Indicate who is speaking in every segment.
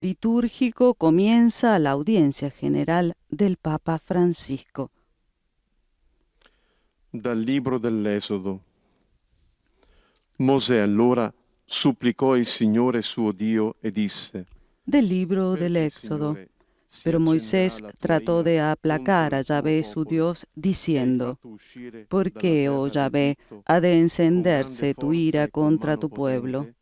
Speaker 1: litúrgico comienza la audiencia general del Papa Francisco.
Speaker 2: Dal libro dell'Esodo. Mosè allora supplicò il Signore suo Dio e disse:
Speaker 1: Del libro del
Speaker 2: Perché,
Speaker 1: Éxodo.
Speaker 2: Signore, si
Speaker 1: Pero
Speaker 2: accenderà
Speaker 1: Moisés
Speaker 2: la tua
Speaker 1: trató de
Speaker 2: ira
Speaker 1: aplacar
Speaker 2: contro
Speaker 1: a
Speaker 2: il tuo
Speaker 1: Yahvé su
Speaker 2: popolo,
Speaker 1: Dios,
Speaker 2: che hai
Speaker 1: diciendo:
Speaker 2: fatto uscire
Speaker 1: ¿Por
Speaker 2: dalla
Speaker 1: qué, oh
Speaker 2: terra
Speaker 1: Yahvé,
Speaker 2: d'Egitto
Speaker 1: ha de
Speaker 2: con grande
Speaker 1: encenderse tu
Speaker 2: forza
Speaker 1: ira
Speaker 2: e con
Speaker 1: contra
Speaker 2: mano
Speaker 1: tu pueblo?
Speaker 2: potente?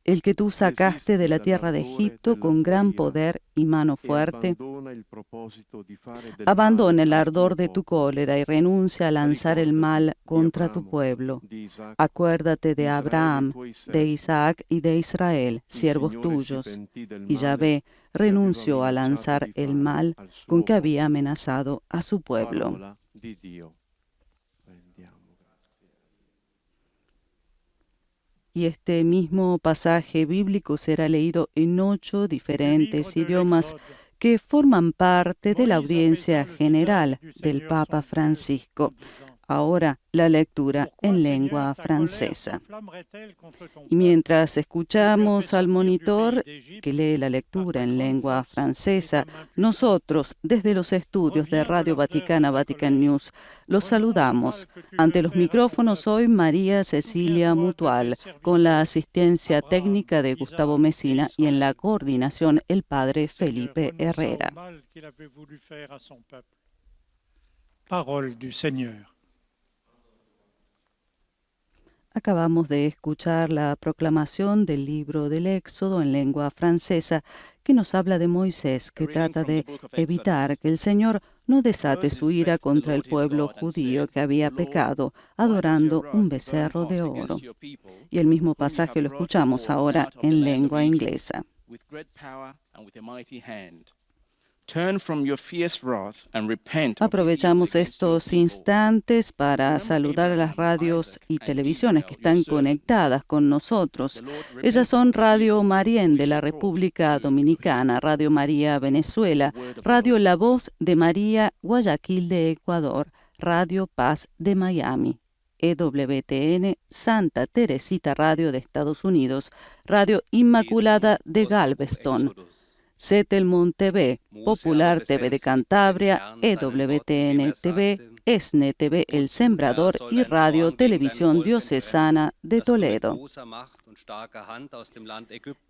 Speaker 1: El que tú sacaste de
Speaker 2: Desisti
Speaker 1: la tierra de
Speaker 2: dall'ardore
Speaker 1: Egipto
Speaker 2: della
Speaker 1: con
Speaker 2: tua
Speaker 1: gran
Speaker 2: ira
Speaker 1: poder y mano
Speaker 2: e
Speaker 1: fuerte,
Speaker 2: abbandona il proposito di fare del male
Speaker 1: abandona el
Speaker 2: al tuo
Speaker 1: ardor de tu
Speaker 2: popolo.
Speaker 1: cólera y renuncia a lanzar el
Speaker 2: Ricordati
Speaker 1: mal
Speaker 2: di
Speaker 1: contra tu
Speaker 2: Abramo,
Speaker 1: pueblo.
Speaker 2: di Isaac,
Speaker 1: Acuérdate
Speaker 2: di
Speaker 1: de
Speaker 2: Israele i
Speaker 1: Abraham,
Speaker 2: tuoi
Speaker 1: de
Speaker 2: servi.
Speaker 1: Isaac y de Israel,
Speaker 2: Il
Speaker 1: siervos
Speaker 2: Signore si
Speaker 1: tuyos.
Speaker 2: pentì del
Speaker 1: Y
Speaker 2: male
Speaker 1: Yahvé
Speaker 2: che aveva
Speaker 1: renunció a
Speaker 2: minacciato
Speaker 1: lanzar
Speaker 2: di
Speaker 1: el
Speaker 2: fare
Speaker 1: mal
Speaker 2: al
Speaker 1: con
Speaker 2: suo
Speaker 1: que había
Speaker 2: popolo.
Speaker 1: amenazado a su pueblo.
Speaker 2: Parola di Dio. Rendiamo grazie.
Speaker 1: Y este mismo pasaje bíblico será leído en 8 diferentes idiomas que forman parte de la audiencia general del Papa Francisco. Ahora la lectura en lengua francesa. Y mientras escuchamos al monitor que lee la lectura en lengua francesa, nosotros, desde los estudios de Radio Vaticana, Vatican News, los saludamos. Ante los micrófonos hoy María Cecilia Mutual, con la asistencia técnica de Gustavo Messina y en la coordinación el padre Felipe Herrera.
Speaker 3: Parole du Seigneur.
Speaker 1: Acabamos de escuchar la proclamación del libro del Éxodo en lengua francesa que nos habla de Moisés, que trata de evitar que el Señor no desate su ira contra el pueblo judío que había pecado, adorando un becerro de oro. Y el mismo pasaje lo escuchamos ahora en lengua inglesa. Aprovechamos estos instantes para saludar a las radios y televisiones que están conectadas con nosotros. Ellas son Radio Marién de la República Dominicana, Radio María Venezuela, Radio La Voz de María Guayaquil de Ecuador, Radio Paz de Miami, EWTN Santa Teresita Radio de Estados Unidos, Radio Inmaculada de Galveston, Setelmont TV, Popular TV de Cantabria, EWTN TV, ESNE TV El Sembrador y Radio Televisión Diocesana de Toledo.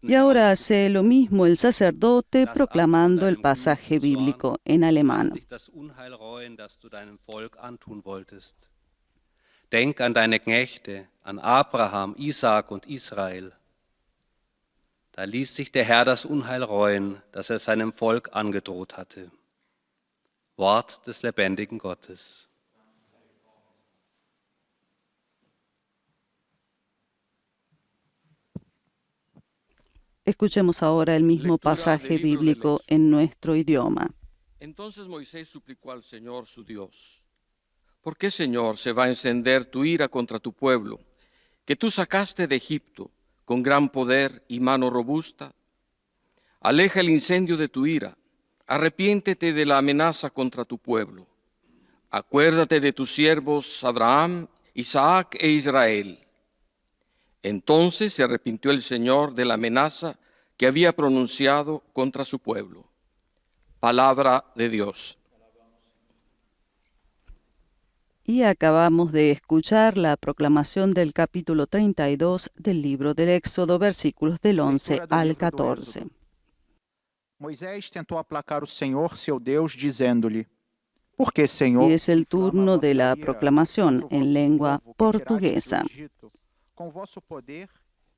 Speaker 1: Y ahora hace lo mismo el sacerdote proclamando el pasaje bíblico en alemán.
Speaker 4: Denk an deine Knechte, an Abraham, Isaak und Israel. Da ließ sich der Herr das Unheil reuen, das er seinem Volk angedroht hatte. Wort des lebendigen Gottes.
Speaker 1: Escuchemos ahora el mismo pasaje bíblico en nuestro idioma.
Speaker 5: Entonces Moisés suplicó al Señor su Dios: ¿Por qué, Señor, se va a encender tu ira contra tu pueblo, que tú sacaste de Egipto con gran poder y mano robusta? Aleja el incendio de tu ira, arrepiéntete de la amenaza contra tu pueblo. Acuérdate de tus siervos Abraham, Isaac e Israel. Entonces se arrepintió el Señor de la amenaza que había pronunciado contra su pueblo. Palabra de Dios.
Speaker 1: Y acabamos de escuchar la proclamación del capítulo 32 del libro del Éxodo, versículos del 11 al 14.
Speaker 6: Moisés tentou aplacar o Senhor, seu Deus, dizendo-lhe: Por que, Senhor,
Speaker 1: Y es el turno de la proclamación en lengua portuguesa.
Speaker 6: Com o vosso poder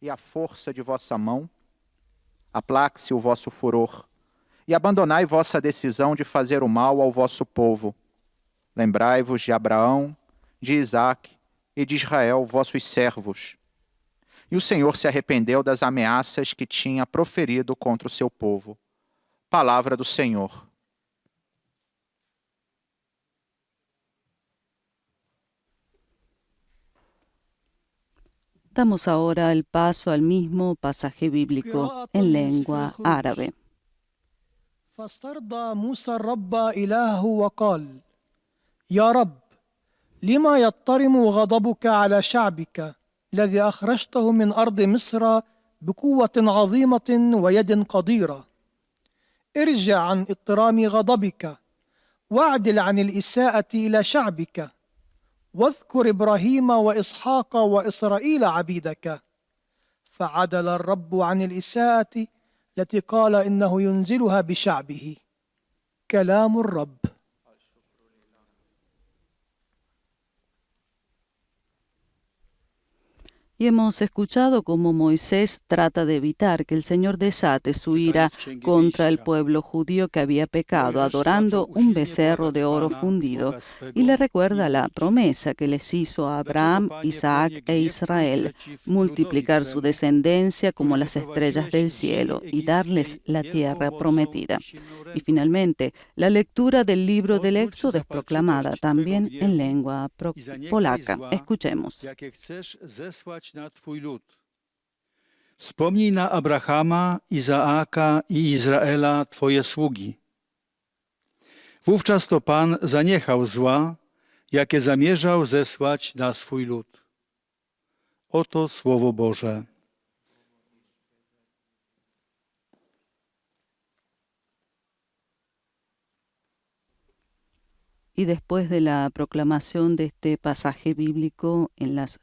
Speaker 6: e a força de vossa mão, aplaque-se o vosso furor, e abandonai vossa decisão de fazer o mal ao vosso povo. Lembrai-vos de Abraão, de Isaque e de Israel, vossos servos. E o Senhor se arrependeu das ameaças que tinha proferido contra o seu povo. Palavra do Senhor.
Speaker 1: Damos ahora el paso al mismo pasaje bíblico en lengua árabe.
Speaker 3: فاسترضى موسى الرب إلهه وقال: يا رب، لما يضطرم غضبك على شعبك الذي أخرجته من أرض مصر بقوة عظيمة ويد قديرة، ارجع عن اضطرام غضبك واعدل عن الإساءة إلى شعبك واذكر إبراهيم وإسحاق وإسرائيل عبيدك. فعدل الرب عن الإساءة التي قال إنه ينزلها بشعبه. كلام الرب.
Speaker 1: Y hemos escuchado cómo Moisés trata de evitar que el Señor desate su ira contra el pueblo judío que había pecado, adorando un becerro de oro fundido, y le recuerda la promesa que les hizo a Abraham, Isaac e Israel, multiplicar su descendencia como las estrellas del cielo y darles la tierra prometida. Y finalmente, la lectura del libro del Éxodo es proclamada también en lengua polaca. Escuchemos.
Speaker 7: Na Twój lud. Wspomnij na Abrahama, Izaaka i Izraela, Twoje sługi. Wówczas to Pan zaniechał zła, jakie zamierzał zesłać na swój lud. Oto Słowo Boże.
Speaker 1: Y después de la proclamación de este pasaje bíblico en las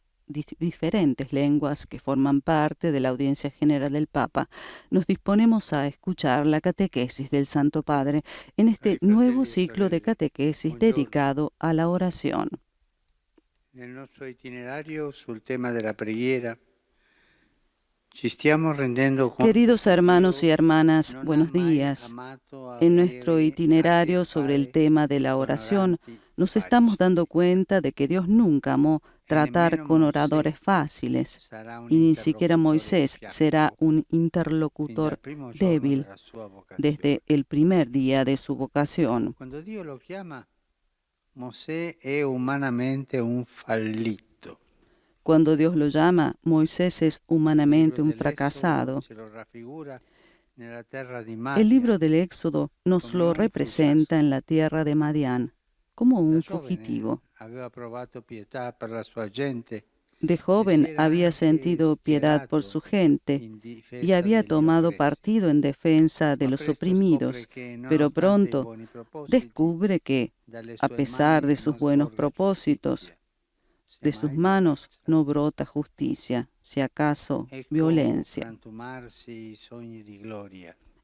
Speaker 1: diferentes lenguas que forman parte de la audiencia general del Papa, nos disponemos a escuchar la catequesis del Santo Padre en este nuevo ciclo de catequesis dedicado a la oración.
Speaker 8: Nel nostro itinerario sul tema della preghiera ci stiamo rendendo conto.
Speaker 1: Queridos hermanos y hermanas, buenos días. En nuestro itinerario sobre el tema de la oración, nos estamos dando cuenta de que Dios nunca amó tratar con oradores fáciles, y ni siquiera Moisés será un interlocutor débil desde el primer día de su vocación.
Speaker 8: Cuando Dio lo chiama, Mosè è umanamente un fallito.
Speaker 1: Cuando Dios lo llama, Moisés es humanamente un fracasado. El libro del Éxodo nos lo representa en la tierra de Madián como un fugitivo. De joven había sentido piedad por su gente y había tomado partido en defensa de los oprimidos, pero pronto descubre que, a pesar de sus buenos propósitos, de sus manos no brota justicia, si acaso violencia.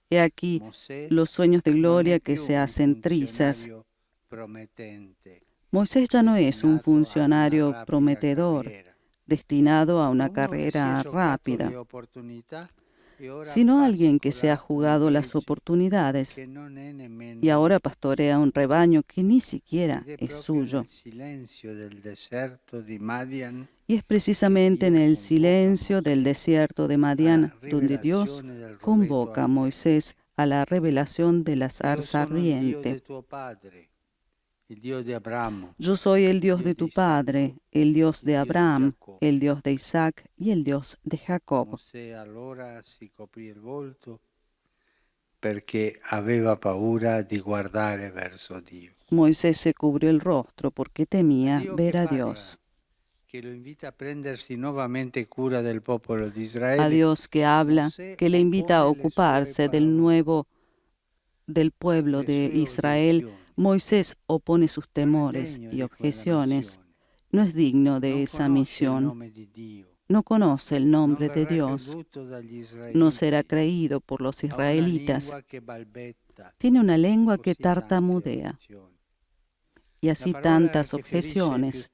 Speaker 1: He aquí los sueños de gloria que se hacen trizas. Moisés ya no es un funcionario prometedor, destinado a una carrera rápida, sino alguien que se ha jugado las oportunidades y ahora pastorea un rebaño que ni siquiera es suyo. Y es precisamente en el silencio del desierto de Madián donde Dios convoca a Moisés a la revelación de la zarza ardiente. Yo soy el Dios de tu padre, el Dios de Abraham, el Dios de Isaac y el Dios de Jacob. Moisés se cubrió el rostro porque temía ver a Dios. A Dios que habla, que le invita a ocuparse del pueblo de Israel. Moisés opone sus temores y objeciones. No es digno de esa misión. No conoce el nombre de Dios. No será creído por los israelitas. Tiene una lengua que tartamudea. Y así tantas objeciones.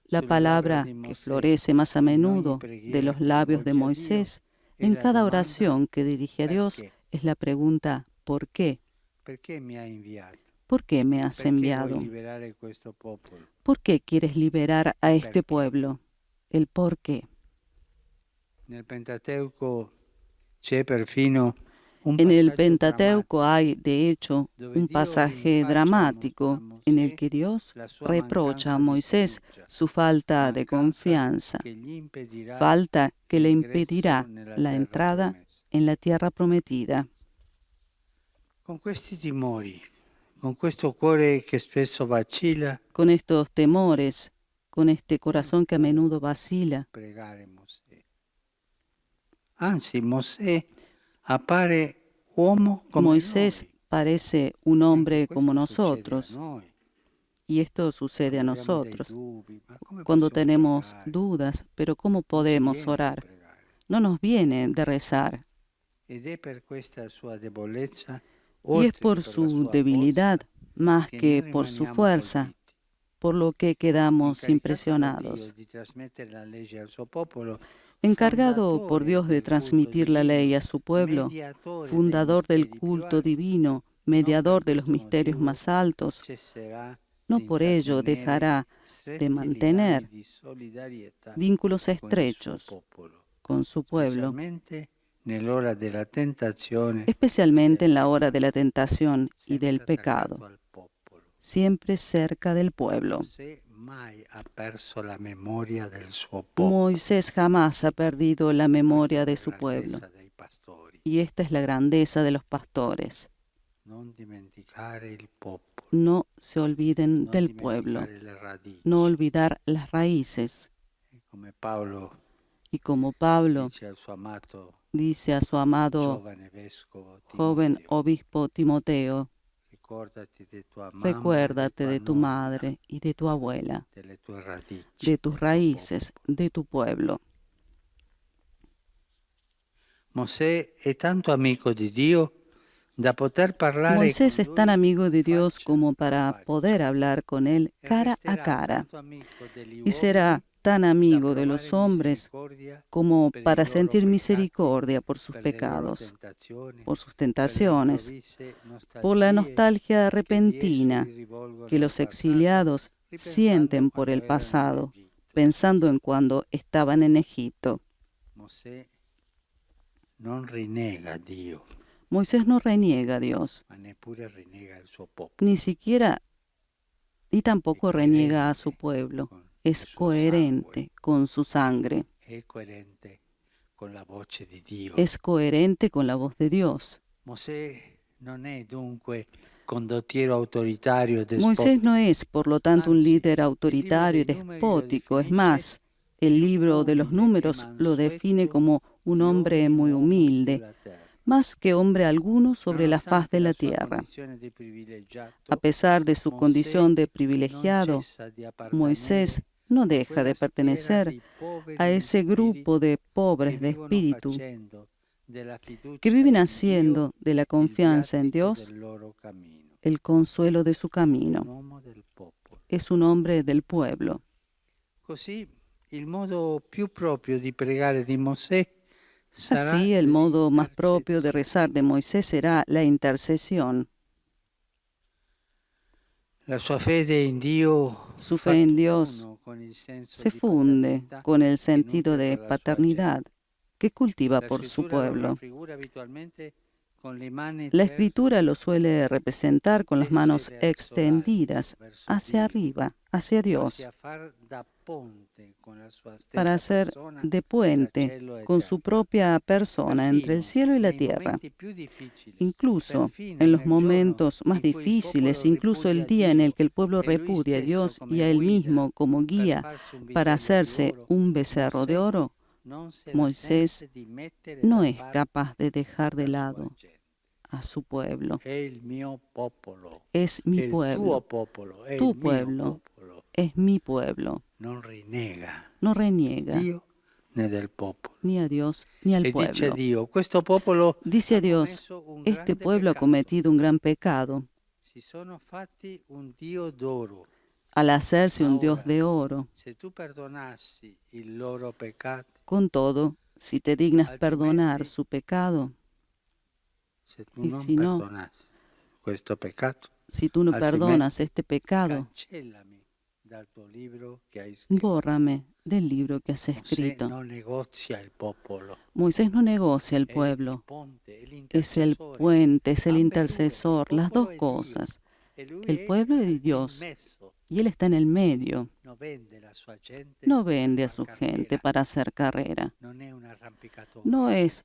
Speaker 1: La palabra que florece más a menudo de los labios de Moisés en cada oración que dirige a Dios es la pregunta ¿por qué? ¿Por qué me has enviado? ¿Por qué quieres liberar a este pueblo? El por qué. En el Pentateuco hay, de hecho, un pasaje dramático en el que Dios reprocha a Moisés su falta de confianza, falta que le impedirá la entrada en la tierra prometida. Con estos temores, con este corazón que a menudo vacila.
Speaker 8: Anzi, Mosè appare uomo come
Speaker 1: Moisés
Speaker 8: noi.
Speaker 1: parece un hombre
Speaker 8: Questo
Speaker 1: como
Speaker 8: succede a
Speaker 1: nosotros,
Speaker 8: noi.
Speaker 1: y esto sucede a
Speaker 8: Quando abbiamo dei
Speaker 1: nosotros.
Speaker 8: dubbi, ma come
Speaker 1: Cuando
Speaker 8: possiamo
Speaker 1: tenemos
Speaker 8: pregare?
Speaker 1: dudas, pero ¿cómo
Speaker 8: Non ci
Speaker 1: podemos
Speaker 8: viene di
Speaker 1: orar?
Speaker 8: pregare.
Speaker 1: No nos viene de rezar.
Speaker 8: Ed è per questa sua debolezza,
Speaker 1: Y es
Speaker 8: oltre che
Speaker 1: por
Speaker 8: per la
Speaker 1: su
Speaker 8: sua
Speaker 1: debilidad,
Speaker 8: forza,
Speaker 1: más
Speaker 8: che
Speaker 1: que
Speaker 8: noi
Speaker 1: por su
Speaker 8: rimaniamo
Speaker 1: fuerza,
Speaker 8: colpiti.
Speaker 1: por lo que quedamos
Speaker 8: Incaricato da Dio
Speaker 1: impresionados.
Speaker 8: di trasmettere la legge al suo popolo,
Speaker 1: Encargado por Dios de
Speaker 8: fondatore del culto
Speaker 1: transmitir la
Speaker 8: divino,
Speaker 1: ley a su pueblo,
Speaker 8: mediatore dei
Speaker 1: fundador del
Speaker 8: misteri più
Speaker 1: culto
Speaker 8: alti,
Speaker 1: divino,
Speaker 8: non
Speaker 1: mediador
Speaker 8: per
Speaker 1: de los
Speaker 8: questo
Speaker 1: misterios
Speaker 8: motivo
Speaker 1: más altos,
Speaker 8: cesserà
Speaker 1: no
Speaker 8: di
Speaker 1: por ello
Speaker 8: intrattenere
Speaker 1: dejará de
Speaker 8: stretti legami
Speaker 1: mantener
Speaker 8: di solidarietà
Speaker 1: vínculos
Speaker 8: con il suo
Speaker 1: estrechos
Speaker 8: popolo,
Speaker 1: con su pueblo,
Speaker 8: specialmente nell'ora della tentazione,
Speaker 1: especialmente en la hora
Speaker 8: del
Speaker 1: de la
Speaker 8: peccato,
Speaker 1: tentación y
Speaker 8: sempre
Speaker 1: del
Speaker 8: attaccato
Speaker 1: pecado,
Speaker 8: al popolo.
Speaker 1: siempre cerca del pueblo.
Speaker 8: Mosè mai ha perso la memoria del suo popolo.
Speaker 1: Moisés jamás ha perdido la memoria de
Speaker 8: Questa
Speaker 1: su
Speaker 8: è la
Speaker 1: pueblo,
Speaker 8: grandezza dei pastori.
Speaker 1: y esta es la grandeza de los pastores.
Speaker 8: Non dimenticare il popolo,
Speaker 1: No se olviden
Speaker 8: non
Speaker 1: del pueblo,
Speaker 8: dimenticare le radici.
Speaker 1: no olvidar las raíces.
Speaker 8: E come Paolo
Speaker 1: Y como Pablo
Speaker 8: dice al suo amato
Speaker 1: dice a su amado
Speaker 8: giovane vescovo
Speaker 1: joven
Speaker 8: Timoteo,
Speaker 1: obispo Timoteo,
Speaker 8: ricordati di tua mamma,
Speaker 1: recuérdate de
Speaker 8: tua
Speaker 1: tu
Speaker 8: nonna,
Speaker 1: madre y de tu abuela,
Speaker 8: delle tue radici,
Speaker 1: de tus
Speaker 8: del tuo
Speaker 1: raíces,
Speaker 8: popolo.
Speaker 1: de tu pueblo.
Speaker 8: Mosè è tanto amico di Dio da poter parlare
Speaker 1: Moisés
Speaker 8: con
Speaker 1: es tan
Speaker 8: lui
Speaker 1: amigo de Dios
Speaker 8: faccia
Speaker 1: como
Speaker 8: a
Speaker 1: para
Speaker 8: faccia.
Speaker 1: poder hablar con Él
Speaker 8: E
Speaker 1: cara a
Speaker 8: resterà
Speaker 1: cara,
Speaker 8: tanto amico degli
Speaker 1: y será
Speaker 8: uomini
Speaker 1: tan
Speaker 8: da
Speaker 1: amigo de
Speaker 8: provare
Speaker 1: los hombres
Speaker 8: misericordia
Speaker 1: como
Speaker 8: per i
Speaker 1: para
Speaker 8: loro
Speaker 1: sentir
Speaker 8: peccati,
Speaker 1: misericordia por sus
Speaker 8: per le loro
Speaker 1: pecados,
Speaker 8: tentazioni,
Speaker 1: por sus
Speaker 8: per le
Speaker 1: tentaciones,
Speaker 8: improvvise
Speaker 1: por la
Speaker 8: nostalgie
Speaker 1: nostalgia
Speaker 8: che gli
Speaker 1: repentina
Speaker 8: esuli rivolgono
Speaker 1: que
Speaker 8: al
Speaker 1: los
Speaker 8: passato,
Speaker 1: exiliados
Speaker 8: ripensando
Speaker 1: sienten por
Speaker 8: quando
Speaker 1: el
Speaker 8: erano in
Speaker 1: pasado,
Speaker 8: Egitto.
Speaker 1: pensando en cuando estaban en Egipto.
Speaker 8: Mosè non rinnega Dio,
Speaker 1: Moisés no reniega a Dios,
Speaker 8: ma neppure rinnega il suo popolo.
Speaker 1: ni siquiera y tampoco
Speaker 8: È
Speaker 1: reniega a
Speaker 8: coerente
Speaker 1: su pueblo.
Speaker 8: con
Speaker 1: Es
Speaker 8: il suo
Speaker 1: coherente
Speaker 8: sangue,
Speaker 1: con su sangre,
Speaker 8: è coerente con la voce di Dio.
Speaker 1: es coherente con la voz de Dios.
Speaker 8: Mosè non è dunque condottiero autoritario e
Speaker 1: Moisés
Speaker 8: despotico.
Speaker 1: no es, por lo tanto, un
Speaker 8: Anzi,
Speaker 1: líder
Speaker 8: il
Speaker 1: autoritario y
Speaker 8: libro dei numeri lo
Speaker 1: despótico. Es
Speaker 8: definisce
Speaker 1: más, el libro de los
Speaker 8: umile e
Speaker 1: números lo define
Speaker 8: mansueto
Speaker 1: como un hombre muy
Speaker 8: uomo
Speaker 1: humilde,
Speaker 8: sulla terra.
Speaker 1: más que hombre alguno sobre la faz
Speaker 8: Nonostante
Speaker 1: de la
Speaker 8: la sua
Speaker 1: tierra.
Speaker 8: condizione di privilegiato,
Speaker 1: A pesar de su
Speaker 8: Mosè
Speaker 1: condición de
Speaker 8: non
Speaker 1: privilegiado,
Speaker 8: cessa di
Speaker 1: Moisés
Speaker 8: appartenere
Speaker 1: no
Speaker 8: a
Speaker 1: deja
Speaker 8: quella
Speaker 1: de
Speaker 8: schiera
Speaker 1: pertenecer
Speaker 8: dei poveri
Speaker 1: a
Speaker 8: in
Speaker 1: ese
Speaker 8: spirito
Speaker 1: grupo de pobres
Speaker 8: che
Speaker 1: de
Speaker 8: vivono
Speaker 1: espíritu
Speaker 8: facendo della fiducia
Speaker 1: que viven
Speaker 8: in
Speaker 1: haciendo
Speaker 8: Dio
Speaker 1: de la
Speaker 8: il
Speaker 1: confianza en
Speaker 8: viatico
Speaker 1: Dios
Speaker 8: del loro cammino.
Speaker 1: el consuelo de su
Speaker 8: Un
Speaker 1: camino.
Speaker 8: uomo del popolo.
Speaker 1: Es un hombre del pueblo.
Speaker 8: Così il modo più proprio di pregare di Mosè sarà
Speaker 1: Así, el modo más propio de
Speaker 8: l'intercessione.
Speaker 1: rezar de Moisés será la intercesión.
Speaker 8: La sua fede in Dio
Speaker 1: Su
Speaker 8: fa
Speaker 1: fe en Dios
Speaker 8: tutt'uno con il senso
Speaker 1: se
Speaker 8: di
Speaker 1: funde
Speaker 8: paternità
Speaker 1: con el
Speaker 8: che
Speaker 1: sentido
Speaker 8: nutre
Speaker 1: de
Speaker 8: per la sua
Speaker 1: paternidad que cultiva
Speaker 8: gente. La
Speaker 1: por su
Speaker 8: scrittura lo
Speaker 1: pueblo.
Speaker 8: raffigura abitualmente con le mani
Speaker 1: La
Speaker 8: terse
Speaker 1: escritura lo suele representar con las manos
Speaker 8: tese verso
Speaker 1: extendidas
Speaker 8: l'alto, verso
Speaker 1: hacia
Speaker 8: Dio,
Speaker 1: arriba, hacia Dios,
Speaker 8: quasi a far da ponte con la sua
Speaker 1: para
Speaker 8: stessa
Speaker 1: hacer
Speaker 8: persona
Speaker 1: de
Speaker 8: tra
Speaker 1: puente
Speaker 8: cielo e
Speaker 1: con su
Speaker 8: terra.
Speaker 1: propia persona entre el
Speaker 8: Perfino
Speaker 1: cielo y la
Speaker 8: nei
Speaker 1: tierra.
Speaker 8: momenti più difficili,
Speaker 1: Incluso
Speaker 8: perfino
Speaker 1: en los
Speaker 8: nel giorno
Speaker 1: momentos más
Speaker 8: in cui il
Speaker 1: difíciles,
Speaker 8: popolo
Speaker 1: incluso el
Speaker 8: ripudia
Speaker 1: día en el
Speaker 8: Dio
Speaker 1: que el pueblo
Speaker 8: e lui
Speaker 1: repudia a
Speaker 8: stesso
Speaker 1: Dios
Speaker 8: come
Speaker 1: y a él
Speaker 8: guida
Speaker 1: mismo como
Speaker 8: per
Speaker 1: guía
Speaker 8: farsi un
Speaker 1: para
Speaker 8: vitello di
Speaker 1: hacerse
Speaker 8: oro,
Speaker 1: un becerro de
Speaker 8: Mosè
Speaker 1: oro,
Speaker 8: non se la
Speaker 1: Moisés
Speaker 8: sente di mettere
Speaker 1: no
Speaker 8: da
Speaker 1: es
Speaker 8: parte
Speaker 1: capaz de dejar de
Speaker 8: la sua
Speaker 1: lado
Speaker 8: gente.
Speaker 1: a su pueblo.
Speaker 8: È il mio popolo,
Speaker 1: Es
Speaker 8: è
Speaker 1: mi
Speaker 8: il tuo
Speaker 1: pueblo,
Speaker 8: popolo, è
Speaker 1: tu
Speaker 8: il mio
Speaker 1: pueblo,
Speaker 8: popolo.
Speaker 1: es mi pueblo.
Speaker 8: Non rinnega
Speaker 1: No reniega
Speaker 8: Dio né del popolo.
Speaker 1: ni a Dios ni al
Speaker 8: E dice a
Speaker 1: pueblo.
Speaker 8: Dio, questo popolo
Speaker 1: Dice
Speaker 8: ha
Speaker 1: a Dios,
Speaker 8: commesso un
Speaker 1: este
Speaker 8: grande
Speaker 1: pueblo ha
Speaker 8: peccato.
Speaker 1: cometido un gran pecado
Speaker 8: Si sono fatti un Dio d'oro.
Speaker 1: al hacerse un Dios
Speaker 8: Ahora,
Speaker 1: de oro.
Speaker 8: se tu perdonassi il loro peccato,
Speaker 1: Con todo, si te dignas perdonar
Speaker 8: altrimenti,
Speaker 1: su pecado,
Speaker 8: se tu
Speaker 1: y
Speaker 8: non
Speaker 1: si no,
Speaker 8: perdonassi questo peccato,
Speaker 1: si tú no perdonas
Speaker 8: altrimenti
Speaker 1: este pecado,
Speaker 8: cancellami dal tuo libro che hai scritto.
Speaker 1: bórrame del libro que has
Speaker 8: Mosè
Speaker 1: escrito.
Speaker 8: non negozia il popolo.
Speaker 1: Moisés no negocia el
Speaker 8: È il
Speaker 1: pueblo,
Speaker 8: ponte, è
Speaker 1: es el
Speaker 8: l'intercessore.
Speaker 1: puente, es el
Speaker 8: Ambedue,
Speaker 1: intercesor,
Speaker 8: il
Speaker 1: las
Speaker 8: popolo
Speaker 1: dos
Speaker 8: è Dio
Speaker 1: cosas.
Speaker 8: e lui
Speaker 1: El
Speaker 8: è
Speaker 1: pueblo es de
Speaker 8: in
Speaker 1: Dios
Speaker 8: mezzo.
Speaker 1: y Él está en el medio.
Speaker 8: Non vende la sua gente
Speaker 1: No
Speaker 8: per
Speaker 1: vende a
Speaker 8: far
Speaker 1: su
Speaker 8: carriera.
Speaker 1: gente para hacer carrera.
Speaker 8: Non è un arrampicatore.
Speaker 1: No es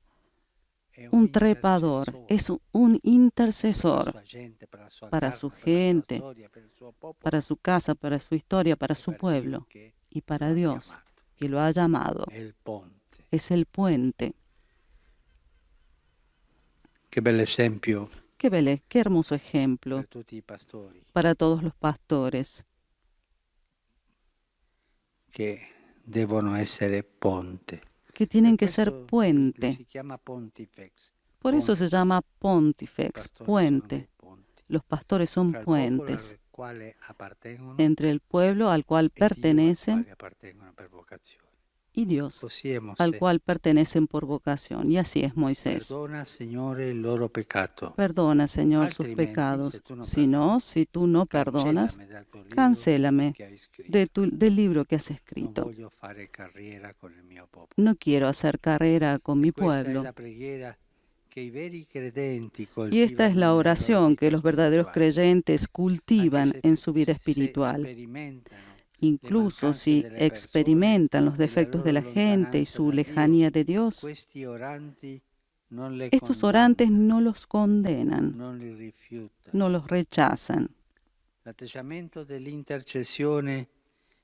Speaker 8: È
Speaker 1: un trepador,
Speaker 8: intercessore
Speaker 1: es un
Speaker 8: per la
Speaker 1: intercesor
Speaker 8: sua gente, per la sua
Speaker 1: para
Speaker 8: casa,
Speaker 1: su
Speaker 8: per la sua
Speaker 1: gente,
Speaker 8: storia, per il suo popolo,
Speaker 1: para su casa, para su historia, para
Speaker 8: e
Speaker 1: su
Speaker 8: per
Speaker 1: pueblo
Speaker 8: Dio che
Speaker 1: y para
Speaker 8: lo ha
Speaker 1: Dios
Speaker 8: chiamato.
Speaker 1: que lo ha llamado.
Speaker 8: È il ponte.
Speaker 1: Es el puente.
Speaker 8: Che bel esempio
Speaker 1: Qué hermoso ejemplo
Speaker 8: per tutti i pastori
Speaker 1: para todos los pastores,
Speaker 8: che devono essere ponte.
Speaker 1: que tienen
Speaker 8: Per
Speaker 1: que ser
Speaker 8: questo
Speaker 1: puente.
Speaker 8: si chiama pontifex.
Speaker 1: Por eso se llama
Speaker 8: I
Speaker 1: pontifex,
Speaker 8: pastori sono
Speaker 1: puente.
Speaker 8: dei ponti.
Speaker 1: Los pastores son
Speaker 8: Fra il popolo
Speaker 1: puentes
Speaker 8: al quale appartengono
Speaker 1: entre el pueblo al cual
Speaker 8: e Dio al
Speaker 1: pertenecen
Speaker 8: quale appartengono per vocazione.
Speaker 1: y Dios
Speaker 8: Così è
Speaker 1: al
Speaker 8: Mosè.
Speaker 1: cual pertenecen por vocación. Y así es Moisés.
Speaker 8: Perdona, Signore, il loro peccato.
Speaker 1: Perdona, Señor, sus
Speaker 8: Altrimenti,
Speaker 1: pecados.
Speaker 8: se tú no
Speaker 1: Si no, si tú no perdonas,
Speaker 8: Cancellami dal tuo libro
Speaker 1: cancélame
Speaker 8: che hai scritto.
Speaker 1: del libro que has
Speaker 8: Non
Speaker 1: escrito.
Speaker 8: voglio fare carriera con il mio popolo.
Speaker 1: No quiero hacer carrera con mi
Speaker 8: Questa è
Speaker 1: pueblo.
Speaker 8: la preghiera che i veri credenti
Speaker 1: Y esta es la
Speaker 8: coltivano nella loro
Speaker 1: oración
Speaker 8: vita
Speaker 1: que los verdaderos
Speaker 8: spirituale.
Speaker 1: creyentes cultivan
Speaker 8: Anche se-
Speaker 1: en su vida
Speaker 8: se
Speaker 1: espiritual.
Speaker 8: sperimentano
Speaker 1: Incluso
Speaker 8: mancanze
Speaker 1: si
Speaker 8: delle persone
Speaker 1: experimentan los
Speaker 8: e la
Speaker 1: defectos de
Speaker 8: loro
Speaker 1: la gente y
Speaker 8: lontananza
Speaker 1: su
Speaker 8: da Dio,
Speaker 1: lejanía de Dios,
Speaker 8: questi oranti non le
Speaker 1: estos
Speaker 8: condannano,
Speaker 1: orantes no los condenan,
Speaker 8: non li rifiutano.
Speaker 1: no los rechazan.
Speaker 8: L'atteggiamento dell'intercessione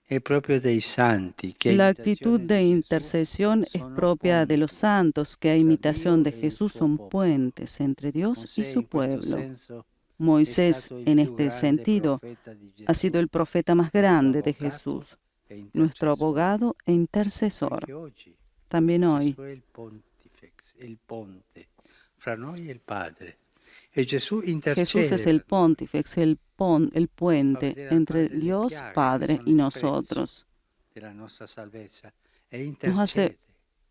Speaker 8: è proprio dei santi che a
Speaker 1: La
Speaker 8: imitazione
Speaker 1: actitud de
Speaker 8: di Gesù
Speaker 1: intercesión es
Speaker 8: sono
Speaker 1: propia de los
Speaker 8: ponti.
Speaker 1: santos que a imitación de
Speaker 8: Dio e il
Speaker 1: Jesús
Speaker 8: suo
Speaker 1: son
Speaker 8: popolo.
Speaker 1: puentes entre Dios y
Speaker 8: Mosè
Speaker 1: su
Speaker 8: in questo
Speaker 1: pueblo.
Speaker 8: senso è
Speaker 1: Moisés,
Speaker 8: stato il
Speaker 1: en
Speaker 8: più
Speaker 1: este
Speaker 8: grande
Speaker 1: sentido,
Speaker 8: profeta di Gesù,
Speaker 1: ha sido el profeta más
Speaker 8: nostro
Speaker 1: grande de
Speaker 8: avvocato
Speaker 1: Jesús,
Speaker 8: e
Speaker 1: nuestro
Speaker 8: intercessore.
Speaker 1: abogado e intercesor.
Speaker 8: Anche oggi
Speaker 1: También hoy,
Speaker 8: Gesù è il pontifex, il ponte fra noi e il Padre. E Gesù intercede
Speaker 1: Jesús es el
Speaker 8: per noi.
Speaker 1: pontífex, el puente entre Dios Padre y nosotros.
Speaker 8: della nostra salvezza e
Speaker 1: Nos hace,
Speaker 8: intercede.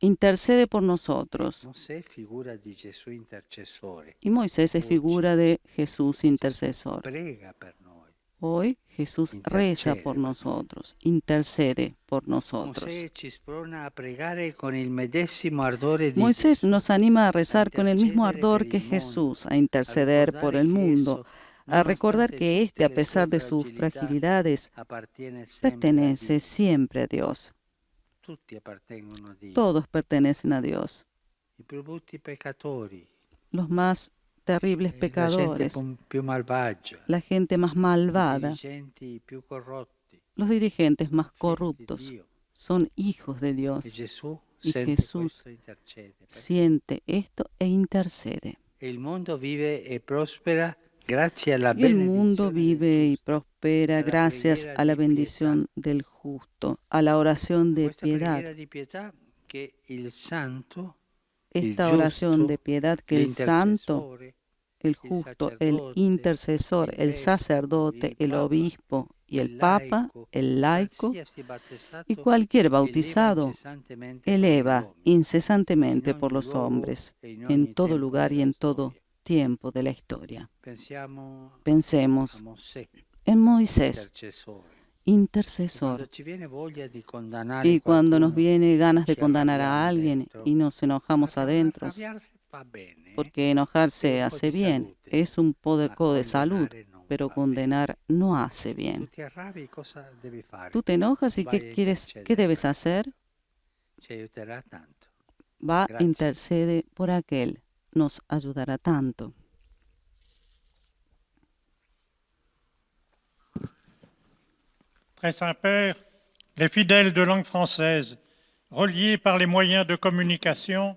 Speaker 1: intercede por nosotros.
Speaker 8: Mosè figura di Gesù intercessore.
Speaker 1: Y Moisés es figura de Jesús intercesor.
Speaker 8: Prega per noi.
Speaker 1: Hoy Jesús reza por nosotros, intercede por nosotros.
Speaker 8: Mosè ci sprona a pregare con il medesimo ardore di
Speaker 1: Moisés
Speaker 8: Gesù,
Speaker 1: nos anima a rezar con el mismo
Speaker 8: intercedere
Speaker 1: ardor
Speaker 8: per
Speaker 1: que
Speaker 8: il mondo,
Speaker 1: Jesús, a interceder
Speaker 8: a
Speaker 1: por
Speaker 8: ricordare
Speaker 1: el
Speaker 8: che
Speaker 1: mundo,
Speaker 8: esso,
Speaker 1: a recordar
Speaker 8: nonostante
Speaker 1: que éste,
Speaker 8: tutte
Speaker 1: a
Speaker 8: le
Speaker 1: pesar
Speaker 8: sue
Speaker 1: de sus
Speaker 8: fragilità,
Speaker 1: fragilidades,
Speaker 8: appartiene sempre a
Speaker 1: pertenece
Speaker 8: Dio.
Speaker 1: siempre a Dios.
Speaker 8: Tutti appartengono a Dio.
Speaker 1: Todos pertenecen a Dios.
Speaker 8: I più brutti peccatori,
Speaker 1: Los más terribles
Speaker 8: la gente
Speaker 1: pecadores,
Speaker 8: più malvagia,
Speaker 1: la gente más
Speaker 8: i
Speaker 1: malvada,
Speaker 8: dirigenti più corrotti,
Speaker 1: los dirigentes más
Speaker 8: figli di
Speaker 1: corruptos,
Speaker 8: Dio.
Speaker 1: son hijos de
Speaker 8: E
Speaker 1: Dios.
Speaker 8: Gesù
Speaker 1: Y
Speaker 8: sente
Speaker 1: Jesús
Speaker 8: questo, intercede.
Speaker 1: Siente esto e intercede.
Speaker 8: E il mondo vive e prospera grazie alla
Speaker 1: Y el mundo
Speaker 8: benedizione del
Speaker 1: vive y
Speaker 8: giusto.
Speaker 1: prospera
Speaker 8: a la
Speaker 1: gracias
Speaker 8: preghiera
Speaker 1: a la
Speaker 8: di
Speaker 1: bendición del justo, a la oración de
Speaker 8: Questa
Speaker 1: piedad.
Speaker 8: preghiera di pietà che il santo,
Speaker 1: Esta
Speaker 8: il
Speaker 1: oración
Speaker 8: giusto,
Speaker 1: de piedad que el santo,
Speaker 8: l'intercessore,
Speaker 1: el
Speaker 8: il
Speaker 1: justo, el
Speaker 8: sacerdote,
Speaker 1: intercesor,
Speaker 8: il
Speaker 1: el
Speaker 8: vescovo,
Speaker 1: sacerdote,
Speaker 8: il
Speaker 1: el
Speaker 8: papa,
Speaker 1: obispo y el
Speaker 8: il
Speaker 1: papa,
Speaker 8: laico,
Speaker 1: el laico
Speaker 8: qualsiasi battezzato
Speaker 1: y cualquier
Speaker 8: eleva
Speaker 1: bautizado
Speaker 8: incessantemente per gli
Speaker 1: eleva
Speaker 8: uomini,
Speaker 1: incesantemente
Speaker 8: in
Speaker 1: por
Speaker 8: ogni
Speaker 1: los
Speaker 8: luogo
Speaker 1: hombres,
Speaker 8: e in
Speaker 1: en
Speaker 8: ogni
Speaker 1: todo
Speaker 8: tempo
Speaker 1: lugar y
Speaker 8: della
Speaker 1: en todo
Speaker 8: storia.
Speaker 1: tiempo de la historia.
Speaker 8: Pensiamo a
Speaker 1: Pensemos
Speaker 8: Mosè,
Speaker 1: en Moisés,
Speaker 8: intercessore.
Speaker 1: intercesor.
Speaker 8: Quando ci viene voglia di condannare
Speaker 1: Y cuando nos
Speaker 8: qualcuno,
Speaker 1: viene ganas de
Speaker 8: ci
Speaker 1: condenar a
Speaker 8: arrabbiamo
Speaker 1: alguien
Speaker 8: dentro.
Speaker 1: y nos enojamos adentro,
Speaker 8: Arrabbiarsi fa bene,
Speaker 1: porque enojarse
Speaker 8: un po'
Speaker 1: hace
Speaker 8: di
Speaker 1: bien,
Speaker 8: salute,
Speaker 1: es un poco
Speaker 8: ma
Speaker 1: de salud,
Speaker 8: condannare non
Speaker 1: pero
Speaker 8: fa bene.
Speaker 1: condenar no hace
Speaker 8: Tu
Speaker 1: bien.
Speaker 8: ti arrabbi, cosa devi fare?
Speaker 1: Tú te enojas y
Speaker 8: Vai a
Speaker 1: ¿qué
Speaker 8: intercedere
Speaker 1: debes
Speaker 8: per
Speaker 1: hacer?
Speaker 8: Ci aiuterà tanto.
Speaker 1: Va,
Speaker 8: Gracias.
Speaker 1: intercede por aquel, nos ayudará tanto.
Speaker 9: Très Saint-Père, les fidèles de langue française, reliés par les moyens de communication,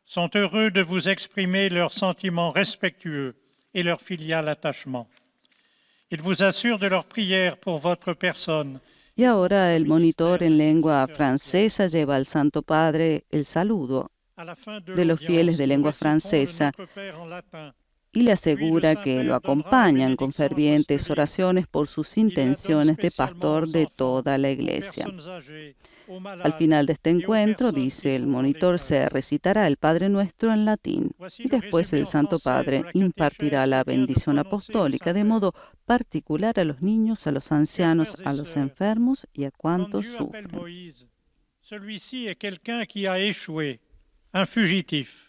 Speaker 9: sont heureux de vous exprimer leurs sentiments respectueux et leur filial attachement. Ils vous assurent de leur prière pour votre personne.
Speaker 1: Y ahora el monitor en lengua francesa lleva al Santo Padre el saludo
Speaker 9: À la fin
Speaker 1: de los fieles de lengua francesa y le asegura que lo acompañan con fervientes oraciones por sus intenciones de pastor de toda la iglesia. Al final de este encuentro, dice el monitor, se recitará el Padre Nuestro en latín y después el Santo Padre impartirá la bendición apostólica de modo particular a los niños, a los ancianos, a los enfermos y a cuantos sufren.
Speaker 9: Celui-ci est quelqu'un qui a échoué, un fugitif.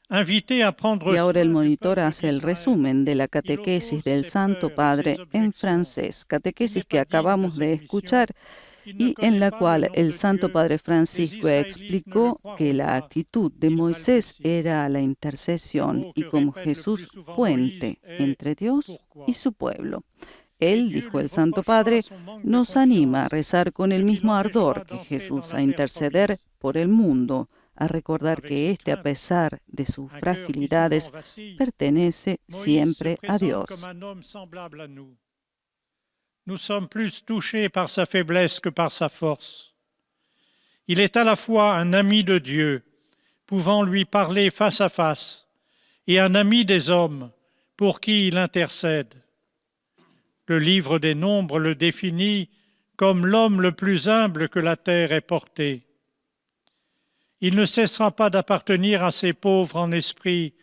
Speaker 9: Invité à prendre
Speaker 1: Y ahora el
Speaker 9: soin du
Speaker 1: monitor
Speaker 9: peuple
Speaker 1: hace el
Speaker 9: d'Israël.
Speaker 1: resumen de la catequesis del Santo Padre en francés, catequesis que acabamos de escuchar y en la cual el Santo Padre Francisco explicó que la actitud de Moisés era la intercesión y como Jesús puente entre Dios y su pueblo. Él, dijo el Santo Padre, nos anima a rezar con el mismo ardor que Jesús, a interceder por el mundo, a recordar que éste, a pesar de sus fragilidades, pertenece siempre a Dios.
Speaker 9: Nous sommes plus touchés par sa faiblesse que par sa force. Il est à la fois un ami de Dieu, pouvant lui parler face à face, et un ami des hommes, pour qui il intercède. Le livre des Nombres le définit comme l'homme le plus humble que la terre ait porté. Il ne cessera pas d'appartenir a ces pauvres en esprit,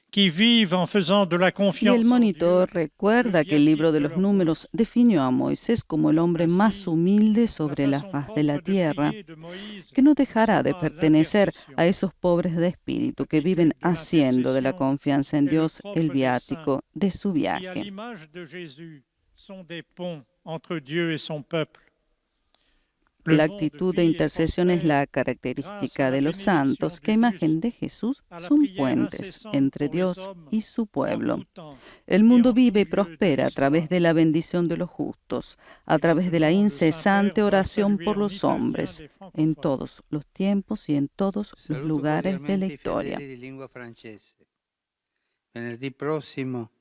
Speaker 9: qui vivent en faisant de la
Speaker 1: Y
Speaker 9: confiance
Speaker 1: el
Speaker 9: en
Speaker 1: monitor
Speaker 9: Dieu.
Speaker 1: recuerda que el libro de los Números definió a Moisés como el hombre más humilde sobre la faz de la tierra, que no dejará de pertenecer a esos pobres de espíritu que viven haciendo de la confianza en Dios el viático de su
Speaker 9: Qui, à
Speaker 1: viaje.
Speaker 9: l'image de Jésus, sont des ponts entre Dieu et son peuple. Le
Speaker 1: La
Speaker 9: don
Speaker 1: actitud
Speaker 9: de
Speaker 1: de
Speaker 9: vie est
Speaker 1: intercesión es la característica de los santos, que a imagen de Jesús son puentes entre Dios y su pueblo. El mundo vive y prospera a través de la bendición de los justos, a través de la incesante oración por los hombres, en todos los tiempos y en todos los
Speaker 8: Saluto
Speaker 1: lugares de la
Speaker 8: cordialmente i
Speaker 1: historia.
Speaker 8: fedeli di lingua francese. Venerdì prossimo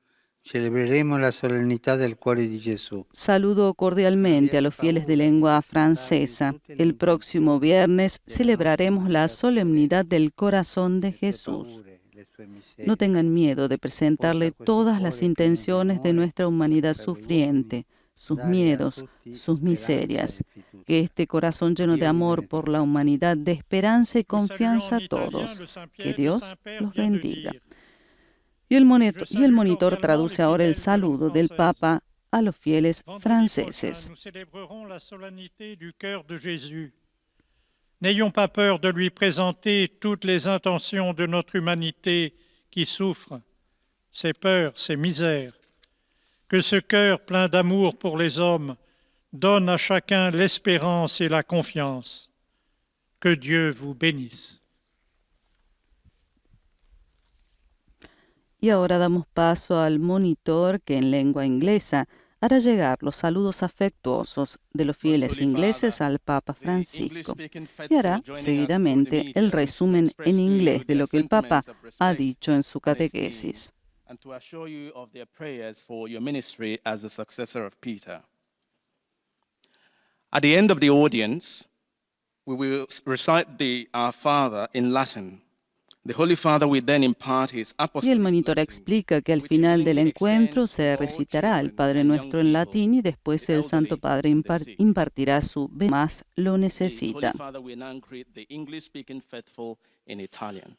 Speaker 8: celebreremo la solennità del cuore di Gesù.
Speaker 1: Saludo cordialmente a los fieles de lengua francesa. El próximo viernes celebraremos la solemnidad del corazón de Jesús. No tengan miedo de presentarle todas las intenciones de nuestra humanidad sufriente, sus miedos, sus miserias. Que este corazón lleno de amor por la humanidad dé esperanza y confianza a todos. Que Dios los bendiga. Y el monitor traduce ahora el saludo del Papa a los fieles franceses.
Speaker 9: Nous célébrerons la solennité du cœur de Jésus. N'ayons pas peur de lui présenter toutes les intentions de notre humanité qui souffre, ses peurs, ses misères. Que ce cœur plein d'amour pour les hommes donne à chacun l'espérance et la confiance. Que Dieu vous bénisse.
Speaker 1: Y ahora damos paso al monitor que en lengua inglesa hará llegar los saludos afectuosos de los fieles ingleses al Papa Francisco y hará seguidamente el resumen en inglés de lo que el Papa ha dicho en su catequesis.
Speaker 10: And to assure you of their prayers for your ministry as the successor of Peter. At the end of the audience, we will recite the Our Father in Latin. The Holy Father will then impart his
Speaker 1: Y el
Speaker 10: apostolic
Speaker 1: monitor
Speaker 10: blessing,
Speaker 1: explica que al final del encuentro se recitará el Padre Nuestro en latín y después el Santo Padre impartirá su bendición más lo
Speaker 10: The
Speaker 1: necesita.
Speaker 10: Holy Father will now greet the English-speaking faithful in Italian.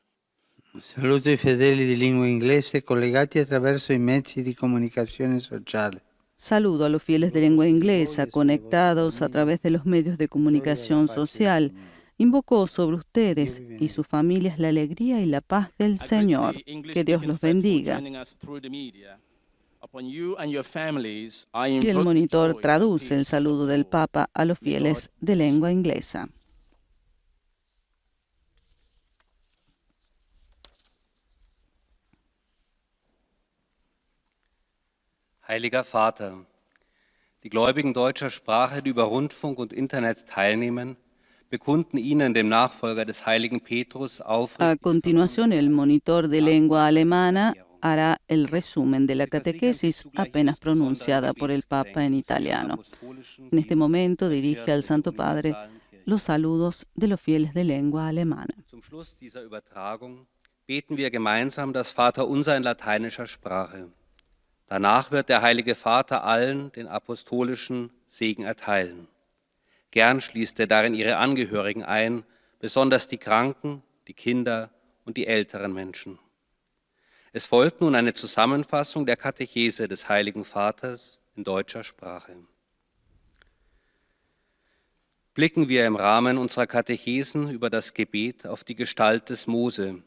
Speaker 8: Saluto i fedeli di lingua inglese collegati attraverso i mezzi di comunicazione sociale.
Speaker 1: Saludo a los fieles de lengua inglesa conectados a través de los medios de comunicación social. Invocó sobre ustedes y sus familias la alegría y la paz del Señor. Que Dios los bendiga. Y el monitor traduce el saludo del Papa a los fieles de lengua inglesa.
Speaker 4: Heiliger Vater, die Gläubigen deutscher Sprache, die über Rundfunk und Internet teilnehmen, bekunden Ihnen, dem Nachfolger des heiligen Petrus,
Speaker 1: A
Speaker 4: aufrichtig
Speaker 1: continuación, el monitor de lengua alemana hará el resumen de la catequesis apenas pronunciada por el Papa en italiano. En este momento dirige al Santo Padre los saludos de los fieles de lengua alemana.
Speaker 4: Zum Schluss dieser Übertragung beten wir gemeinsam das Vaterunser in lateinischer Sprache. Danach wird der Heilige Vater allen den apostolischen Segen erteilen. Gern schließt er darin ihre Angehörigen ein, besonders die Kranken, die Kinder und die älteren Menschen. Es folgt nun eine Zusammenfassung der Katechese des Heiligen Vaters in deutscher Sprache. Blicken wir im Rahmen unserer Katechesen über das Gebet auf die Gestalt des Mose.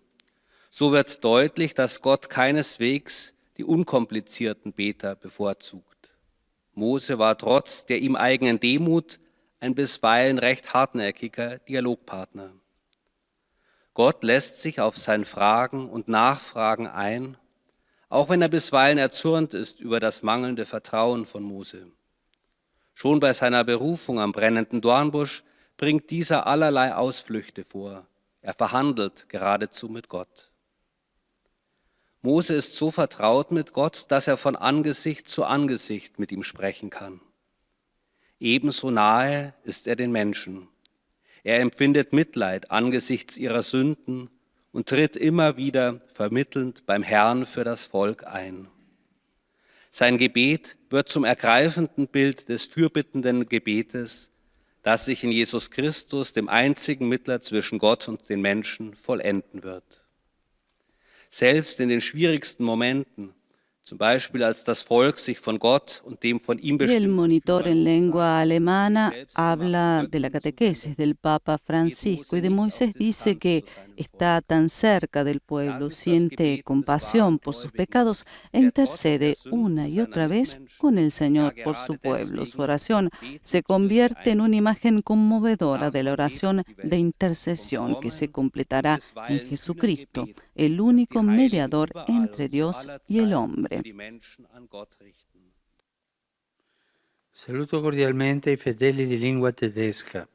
Speaker 4: So wird deutlich, dass Gott keineswegs die unkomplizierten Beter bevorzugt. Mose war trotz der ihm eigenen Demut ein bisweilen recht hartnäckiger Dialogpartner. Gott lässt sich auf sein Fragen und Nachfragen ein, auch wenn er bisweilen erzürnt ist über das mangelnde Vertrauen von Mose. Schon bei seiner Berufung am brennenden Dornbusch bringt dieser allerlei Ausflüchte vor. Er verhandelt geradezu mit Gott. Mose ist so vertraut mit Gott, dass er von Angesicht zu Angesicht mit ihm sprechen kann. Ebenso nahe ist er den Menschen. Er empfindet Mitleid angesichts ihrer Sünden und tritt immer wieder vermittelnd beim Herrn für das Volk ein. Sein Gebet wird zum ergreifenden Bild des fürbittenden Gebetes, das sich in Jesus Christus, dem einzigen Mittler zwischen Gott und den Menschen, vollenden wird. Selbst in den schwierigsten Momenten, zum Beispiel als das Volk sich von Gott und dem von ihm
Speaker 1: Y el
Speaker 4: bestimmten
Speaker 1: monitor en lengua alemana
Speaker 4: selbst
Speaker 1: habla de la catequesis del Papa Francisco y de Moisés dice que está tan cerca del pueblo, siente compasión por sus pecados e intercede una y otra vez con el Señor por su pueblo. Su oración se convierte en una imagen conmovedora de la oración de intercesión que se completará en Jesucristo, el único mediador entre Dios y el hombre.
Speaker 8: Saluto cordialmente i fedeli di lingua tedesca.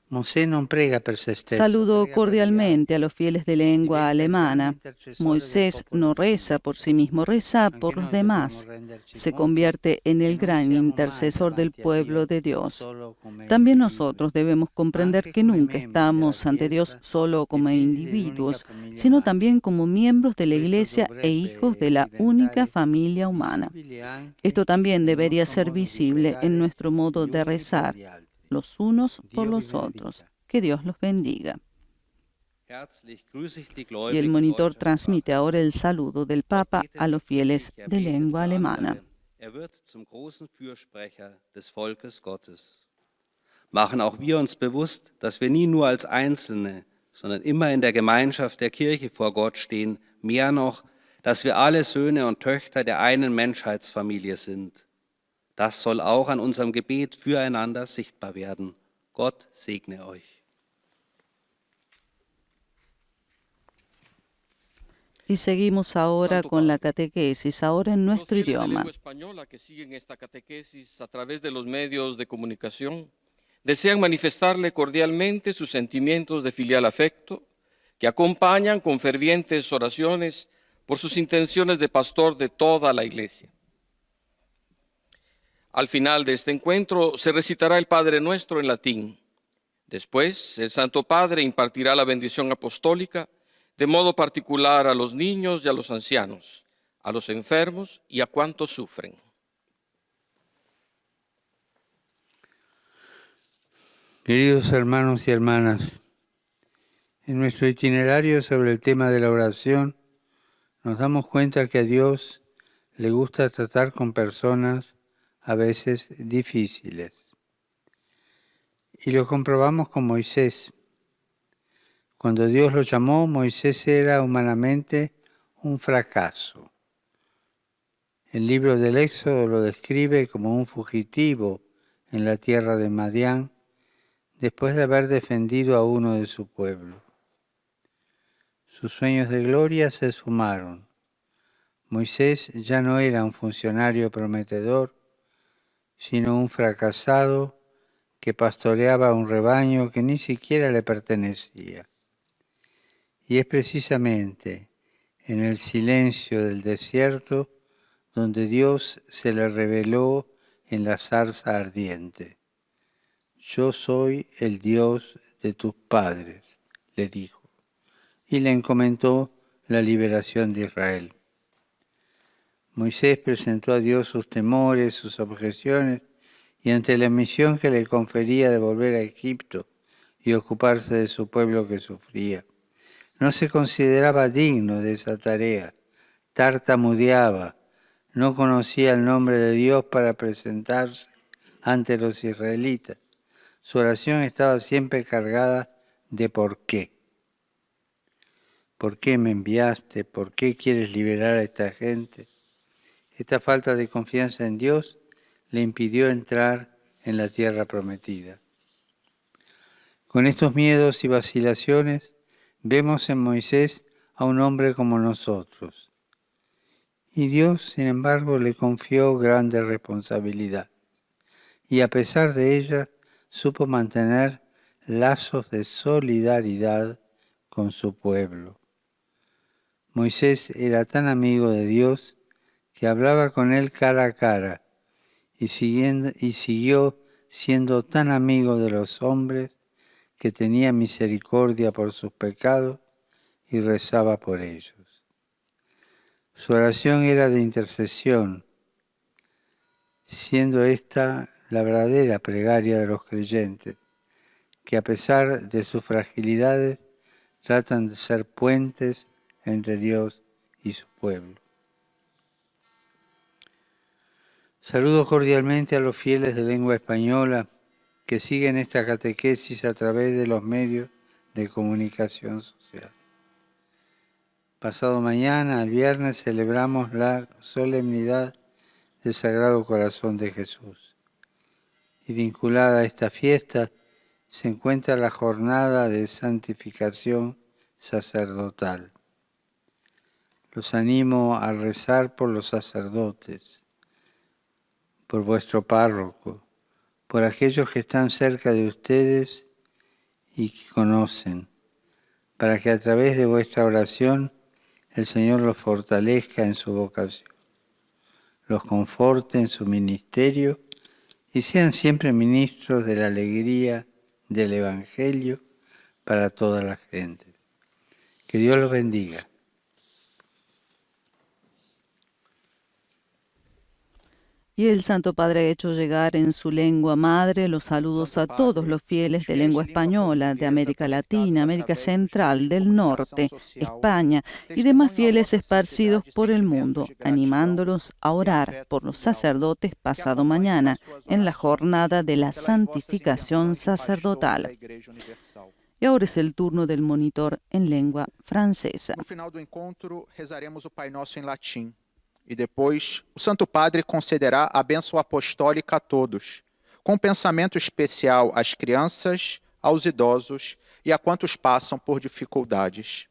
Speaker 8: Mosè non prega per se stesso.
Speaker 1: Saludo cordialmente a los fieles de lengua alemana. Moisés no reza por sí mismo, reza por los demás. Se convierte en el gran intercesor del pueblo de Dios. También nosotros debemos comprender que nunca estamos ante Dios solo como individuos, sino también como miembros de la Iglesia e hijos de la única familia humana. Esto también debería ser visible en nuestro modo de rezar, los unos por los otros. Que Dios los bendiga. Y el monitor transmite ahora el saludo del Papa a los fieles de lengua alemana.
Speaker 4: Er wird zum großen Fürsprecher des Volkes Gottes. Machen auch wir uns bewusst, dass wir nie nur als Einzelne, sondern immer in der Gemeinschaft der Kirche vor Gott stehen, mehr noch, dass wir alle Söhne und Töchter der einen Menschheitsfamilie sind. Das soll auch an unserem Gebet füreinander sichtbar werden. Gott segne euch.
Speaker 1: Y seguimos ahora con la catequesis, ahora en nuestro idioma.
Speaker 5: Los fieles de lengua española que siguen esta catequesis a través de los medios de comunicación desean manifestarle cordialmente sus sentimientos de filial afecto, que acompañan con fervientes oraciones por sus intenciones de pastor de toda la Iglesia. Al final de este encuentro se recitará el Padre Nuestro en latín. Después, el Santo Padre impartirá la bendición apostólica, de modo particular a los niños y a los ancianos, a los enfermos y a cuantos sufren.
Speaker 8: Queridos hermanos y hermanas, en nuestro itinerario sobre el tema de la oración, nos damos cuenta que a Dios le gusta tratar con personas a veces difíciles. Y lo comprobamos con Moisés. Cuando Dios lo llamó, Moisés era humanamente un fracaso. El libro del Éxodo lo describe como un fugitivo en la tierra de Madián, después de haber defendido a uno de su pueblo. Sus sueños de gloria se esfumaron. Moisés ya no era un funcionario prometedor, sino un fracasado que pastoreaba un rebaño que ni siquiera le pertenecía. Y es precisamente en el silencio del desierto donde Dios se le reveló en la zarza ardiente. Yo soy el Dios de tus padres, le dijo, y le encomendó la liberación de Israel. Moisés presentó a Dios sus temores, sus objeciones, y ante la misión que le confería de volver a Egipto y ocuparse de su pueblo que sufría, no se consideraba digno de esa tarea, tartamudeaba, no conocía el nombre de Dios para presentarse ante los israelitas. Su oración estaba siempre cargada de ¿por qué? ¿Por qué me enviaste? ¿Por qué quieres liberar a esta gente? Esta falta de confianza en Dios le impidió entrar en la tierra prometida. Con estos miedos y vacilaciones, vemos en Moisés a un hombre como nosotros. Y Dios, sin embargo, le confió grande responsabilidad. Y a pesar de ella, supo mantener lazos de solidaridad con su pueblo. Moisés era tan amigo de Dios que hablaba con él cara a cara y siguió siendo tan amigo de los hombres que tenía misericordia por sus pecados y rezaba por ellos. Su oración era de intercesión, siendo esta la verdadera plegaria de los creyentes, que a pesar de sus fragilidades tratan de ser puentes entre Dios y su pueblo. Saludo cordialmente a los fieles de lengua española que siguen esta catequesis a través de los medios de comunicación social. Pasado mañana, el viernes, celebramos la solemnidad del Sagrado Corazón de Jesús. Y vinculada a esta fiesta se encuentra la jornada de santificación sacerdotal. Los animo a rezar por los sacerdotes, por vuestro párroco, por aquellos que están cerca de ustedes y que conocen, para que a través de vuestra oración el Señor los fortalezca en su vocación, los conforte en su ministerio y sean siempre ministros de la alegría del Evangelio para toda la gente. Que Dios los bendiga.
Speaker 1: Y el Santo Padre ha hecho llegar en su lengua madre los saludos a todos los fieles de lengua española, de América Latina, América Central, del Norte, España y demás fieles esparcidos por el mundo, animándolos a orar por los sacerdotes pasado mañana en la jornada de la santificación sacerdotal. Y ahora es el turno del monitor en lengua francesa.
Speaker 6: No final do encontro, rezaremos o Pai Nosso em latim. E depois, o Santo Padre concederá a bênção apostólica a todos, com um pensamento especial às crianças, aos idosos e a quantos passam por dificuldades.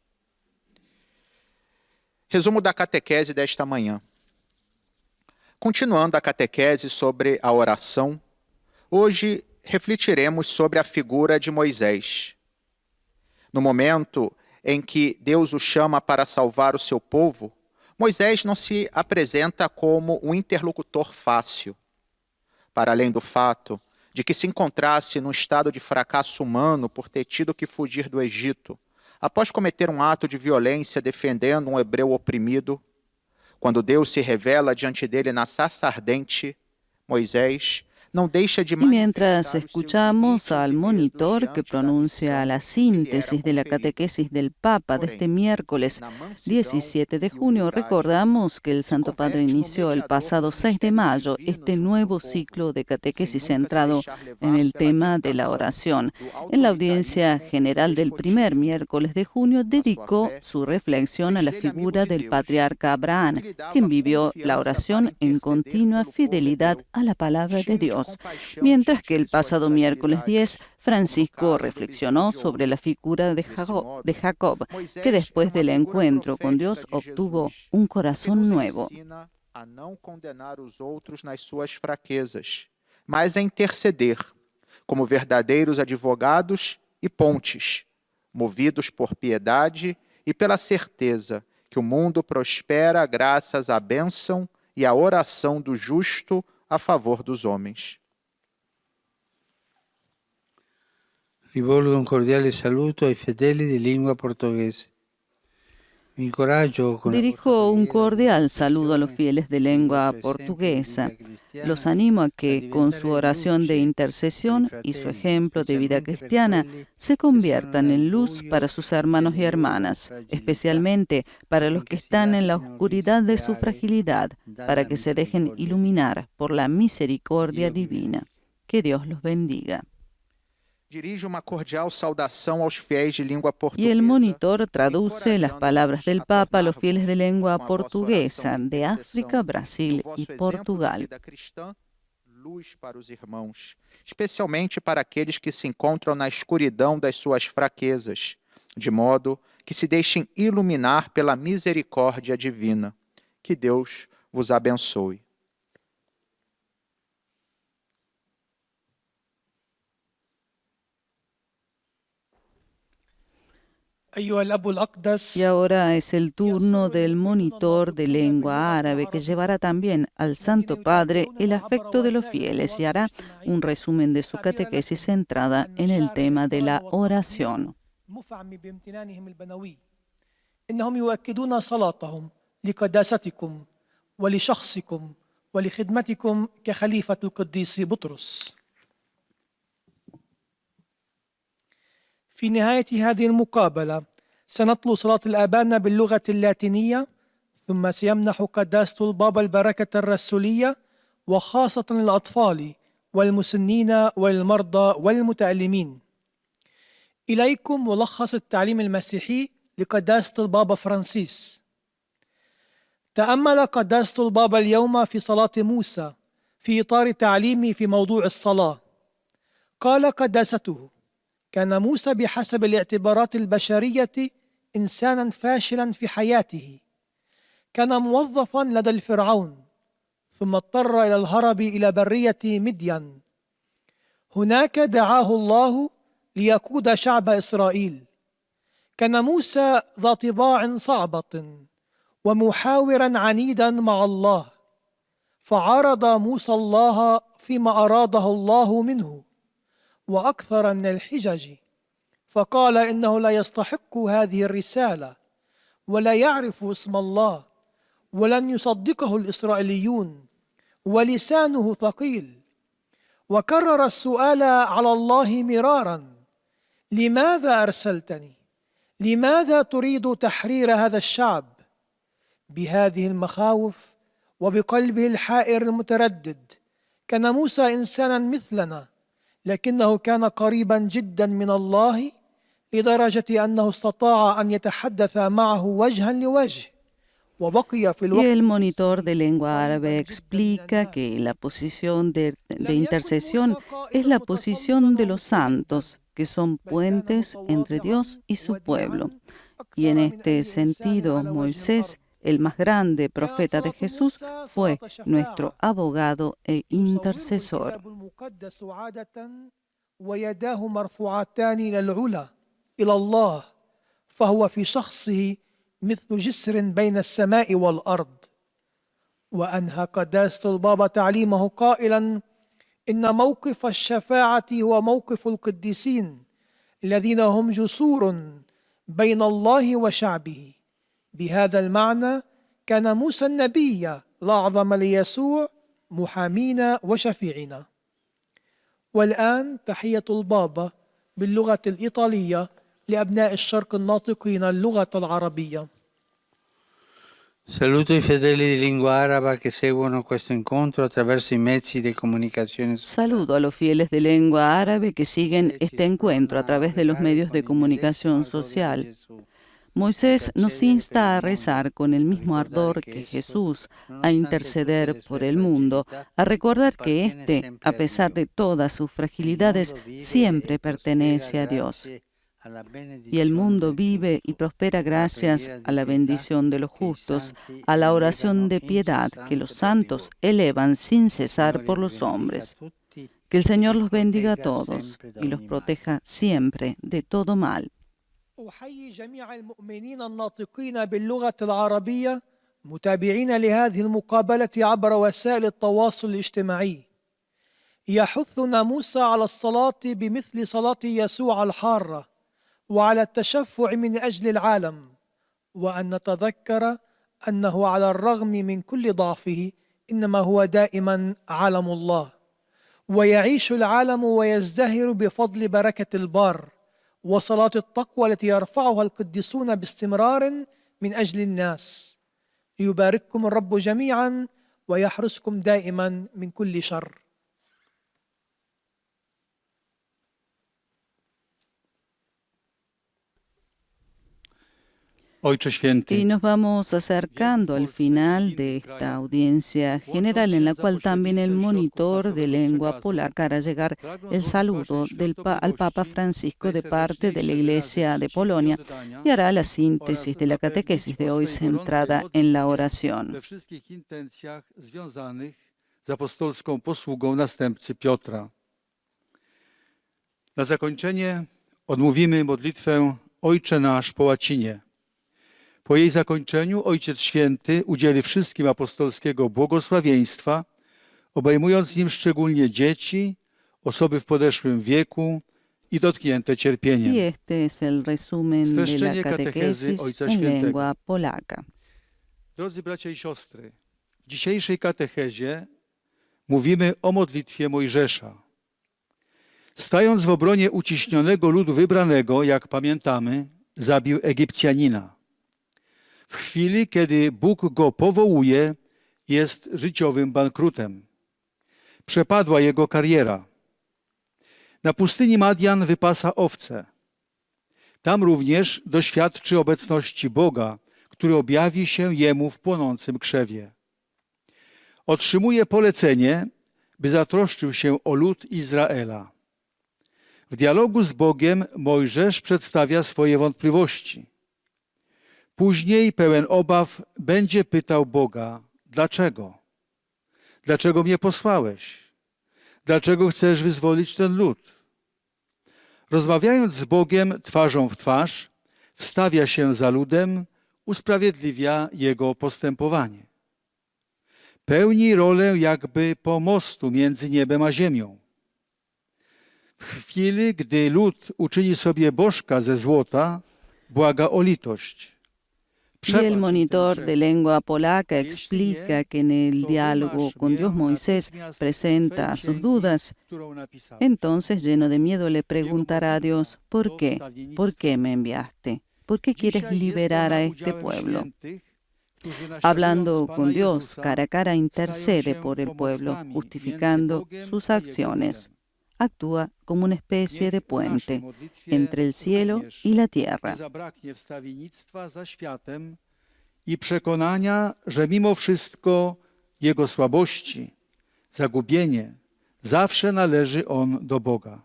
Speaker 6: Resumo da catequese desta manhã. Continuando a catequese sobre a oração, hoje refletiremos sobre a figura de Moisés. No momento em que Deus o chama para salvar o seu povo, Moisés não se apresenta como um interlocutor fácil. Para além do fato de que se encontrasse num estado de fracasso humano por ter tido que fugir do Egito, após cometer um ato de violência defendendo um hebreu oprimido, quando Deus se revela diante dele na sarça ardente, Moisés no deja de
Speaker 1: Y mientras escuchamos al monitor que pronuncia la síntesis de la catequesis del Papa de este miércoles 17 de junio, recordamos que el Santo Padre inició el pasado 6 de mayo este nuevo ciclo de catequesis centrado en el tema de la oración. En la audiencia general del primer miércoles de junio dedicó su reflexión a la figura del patriarca Abraham, quien vivió la oración en continua fidelidad a la palabra de Dios. Mientras que el pasado miércoles 10, Francisco reflexionó sobre la figura de Jacob, que después del encuentro con Dios obtuvo un corazón nuevo.
Speaker 6: A não condenar os outros nas suas fraquezas, mas a interceder, como verdadeiros advogados e pontes, movidos por piedade e pela certeza que o mundo prospera graças à bênção e à oração do justo a favor dos homens.
Speaker 8: Rivolgo un cordiale saluto ai fedeli di lingua portoghese.
Speaker 1: Dirijo un cordial saludo a los fieles de lengua portuguesa. Los animo a que, con su oración de intercesión y su ejemplo de vida cristiana, se conviertan en luz para sus hermanos y hermanas, especialmente para los que están en la oscuridad de su fragilidad, para que se dejen iluminar por la misericordia divina. Que Dios los bendiga.
Speaker 6: Dirige uma cordial saudação aos fiéis de língua portuguesa.
Speaker 1: Y el monitor traduce las palabras del Papa a los fieles de lengua portuguesa de África, Brasil y Portugal.
Speaker 6: Luz para os irmãos, especialmente para aqueles que se encontram na escuridão das suas fraquezas, de modo que se deixem iluminar pela misericórdia divina. Que Deus vos abençoe.
Speaker 3: أيها الأب الأقدس
Speaker 1: Y ahora es el turno del monitor de lengua árabe que llevará también al Santo Padre el afecto de los fieles y hará un resumen de su catequesis centrada en el tema de la oración.
Speaker 3: مفعم بامتنانهم البنوي إنهم يؤكدون صلاتهم لقداستكم ولشخصكم ولخدمتكم كخليفة القديس بطرس. في نهاية هذه المقابلة سنتلو صلاة الآبانا باللغة اللاتينية، ثم سيمنح قداسة البابا البركة الرسولية وخاصة للأطفال والمسنين والمرضى والمتألمين. إليكم ملخص التعليم المسيحي لقداسة البابا فرانسيس. تأمل قداسة البابا اليوم في صلاة موسى في إطار تعليمه في موضوع الصلاة. قال قداسته: كان موسى بحسب الاعتبارات البشرية إنسانا فاشلا في حياته، كان موظفا لدى الفرعون، ثم اضطر إلى الهرب إلى برية مدين. هناك دعاه الله ليقود شعب إسرائيل. كان موسى ذا طباع صعبة ومحاورا عنيدا مع الله، فعارض موسى الله فيما أراده الله منه وأكثر من الحجج، فقال إنه لا يستحق هذه الرسالة ولا يعرف اسم الله ولن يصدقه الإسرائيليون ولسانه ثقيل. وكرر السؤال على الله مرارا: لماذا أرسلتني؟ لماذا تريد تحرير هذا الشعب؟ بهذه المخاوف وبقلبه الحائر المتردد كان موسى إنسانا مثلنا، لكنه كان قريبا جدا من الله لدرجة أنه استطاع أن يتحدث معه وجها لوجه وبقي في
Speaker 1: Y
Speaker 3: الوقت.
Speaker 1: el monitor de lengua árabe explica que la posición de intercesión es la posición de los santos, que son puentes entre Dios y su pueblo. Y en este sentido, Moisés, el más grande profeta de Jesús, fue nuestro abogado e intercesor.
Speaker 3: ويداه مرفوعتان إلى العلا إلى الله، فهو في شخصه مثل جسر بين السماء والأرض. وأنهى قداسة البابا تعليمه قائلا: إن موقف الشفاعة هو موقف القديسين الذين هم جسور بين الله وشعبه. بهذا المعنى كان موسى النبي الأعظم ليسوع محامينا وشفيعنا. والآن تحية البابا باللغة الإيطالية لأبناء الشرق الناطقين اللغة العربية.
Speaker 8: Saluto i fedeli di lingua araba che seguono questo incontro attraverso i mezzi di comunicazione sociale.
Speaker 1: Saludo a los fieles de lengua árabe que siguen este encuentro a través de los medios de comunicación social. Moisés nos insta a rezar con el mismo ardor que Jesús, a interceder por el mundo, a recordar que éste, a pesar de todas sus fragilidades, siempre pertenece a Dios. Y el mundo vive y prospera gracias a la bendición de los justos, a la oración de piedad que los santos elevan sin cesar por los hombres. Que el Señor los bendiga a todos y los proteja siempre de todo mal.
Speaker 3: أحيي جميع المؤمنين الناطقين باللغة العربية متابعين لهذه المقابلة عبر وسائل التواصل الاجتماعي. يحثنا موسى على الصلاة بمثل صلاة يسوع الحارة، وعلى التشفع من أجل العالم، وأن نتذكر أنه على الرغم من كل ضعفه إنما هو دائما علم الله، ويعيش العالم ويزدهر بفضل بركة البار وصلاة التقوى التي يرفعها القديسون باستمرار من أجل الناس. ليبارككم الرب جميعا ويحرسكم دائما من كل شر.
Speaker 7: Ojcze Święty,
Speaker 1: Y nos vamos acercando al final de esta audiencia general en la cual también el monitor de lengua polaca hará llegar el saludo al Papa Francisco de parte de la Iglesia de Polonia y hará la síntesis de la catequesis de hoy centrada en la oración.
Speaker 7: we wszystkich intencjach związanych z apostolską posługą następcy Piotra. Na zakończenie odmówimy modlitwę Ojcze nasz po łacinie. Po jej zakończeniu Ojciec Święty udzieli wszystkim apostolskiego błogosławieństwa, obejmując nim szczególnie dzieci, osoby w podeszłym wieku i dotknięte cierpieniem.
Speaker 1: Y este es el resumen de la
Speaker 7: Streszczenie katechezy
Speaker 1: catequesis
Speaker 7: Ojca
Speaker 1: en
Speaker 7: Świętego.
Speaker 1: lengua polaca.
Speaker 7: Drodzy bracia i siostry, w dzisiejszej katechezie mówimy o modlitwie Mojżesza. Stając w obronie uciśnionego ludu wybranego, jak pamiętamy, zabił Egipcjanina. W chwili, kiedy Bóg go powołuje, jest życiowym bankrutem. Przepadła jego kariera. Na pustyni Madian wypasa owce. Tam również doświadczy obecności Boga, który objawi się jemu w płonącym krzewie. Otrzymuje polecenie, by zatroszczył się o lud Izraela. W dialogu z Bogiem Mojżesz przedstawia swoje wątpliwości. Później, pełen obaw, będzie pytał Boga, dlaczego? Dlaczego mnie posłałeś? Dlaczego chcesz wyzwolić ten lud? Rozmawiając z Bogiem twarzą w twarz, wstawia się za ludem, usprawiedliwia jego postępowanie. Pełni rolę jakby pomostu między niebem a ziemią. W chwili, gdy lud uczyni sobie bożka ze złota, błaga o litość.
Speaker 1: Y el monitor de lengua polaca explica que en el diálogo con Dios Moisés presenta sus dudas. Entonces, lleno de miedo, le preguntará a Dios, ¿por qué? ¿Por qué me enviaste? ¿Por qué quieres liberar a este pueblo? Hablando con Dios cara a cara, intercede por el pueblo, justificando sus acciones. Actúa como una especie de puente entre el cielo y la tierra.
Speaker 7: I przekonania, że mimo wszystko jego słabości, zagubienie, zawsze należy on do Boga.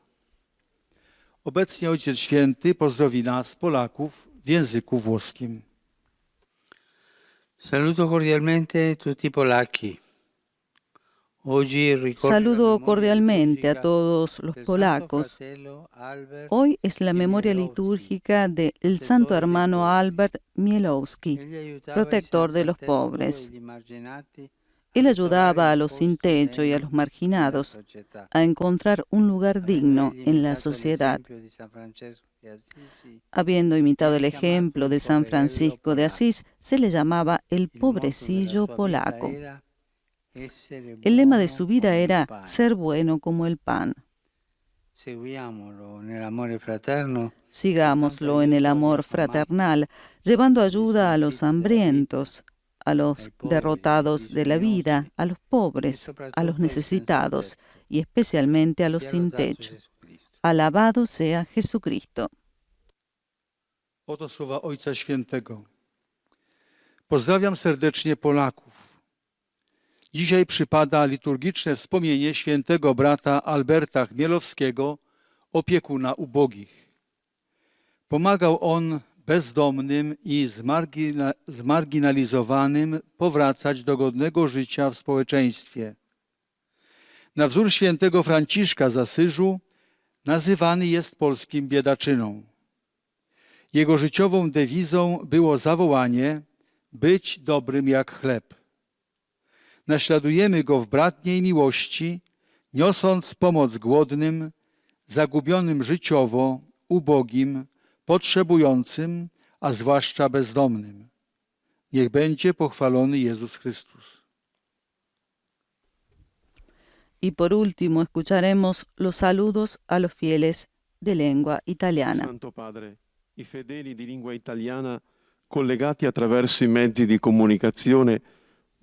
Speaker 7: Obecnie Ojciec Święty pozdrowi nas, Polaków, w języku włoskim.
Speaker 8: Saluto cordialmente tutti polacchi.
Speaker 1: Saludo cordialmente a todos los polacos. Hoy es la memoria litúrgica del santo hermano Albert Mielowski, protector de los pobres. Él ayudaba a los sin techo y a los marginados a encontrar un lugar digno en la sociedad. Habiendo imitado el ejemplo de San Francisco de Asís, se le llamaba el pobrecillo polaco. El lema de su vida era ser bueno como el pan. Sigámoslo en el amor fraternal, llevando ayuda a los hambrientos, a los derrotados de la vida, a los pobres, a los necesitados y especialmente a los sin techo. Alabado sea Jesucristo.
Speaker 7: Oto słowa Ojca Świętego. Pozdrawiam serdecznie Polaków. Dzisiaj przypada liturgiczne wspomnienie świętego brata Alberta Chmielowskiego, opiekuna ubogich. Pomagał on bezdomnym i zmarginalizowanym powracać do godnego życia w społeczeństwie. Na wzór świętego Franciszka z Asyżu nazywany jest polskim biedaczyną. Jego życiową dewizą było zawołanie być dobrym jak chleb. Naśladujemy go w bratniej miłości, niosąc pomoc głodnym, zagubionym życiowo, ubogim, potrzebującym, a zwłaszcza bezdomnym. Niech będzie pochwalony Jezus Chrystus.
Speaker 1: Y por último escucharemos los saludos a los fieles de lengua italiana.
Speaker 2: Santo Padre, i fedeli di lingua italiana collegati attraverso i mezzi di comunicazione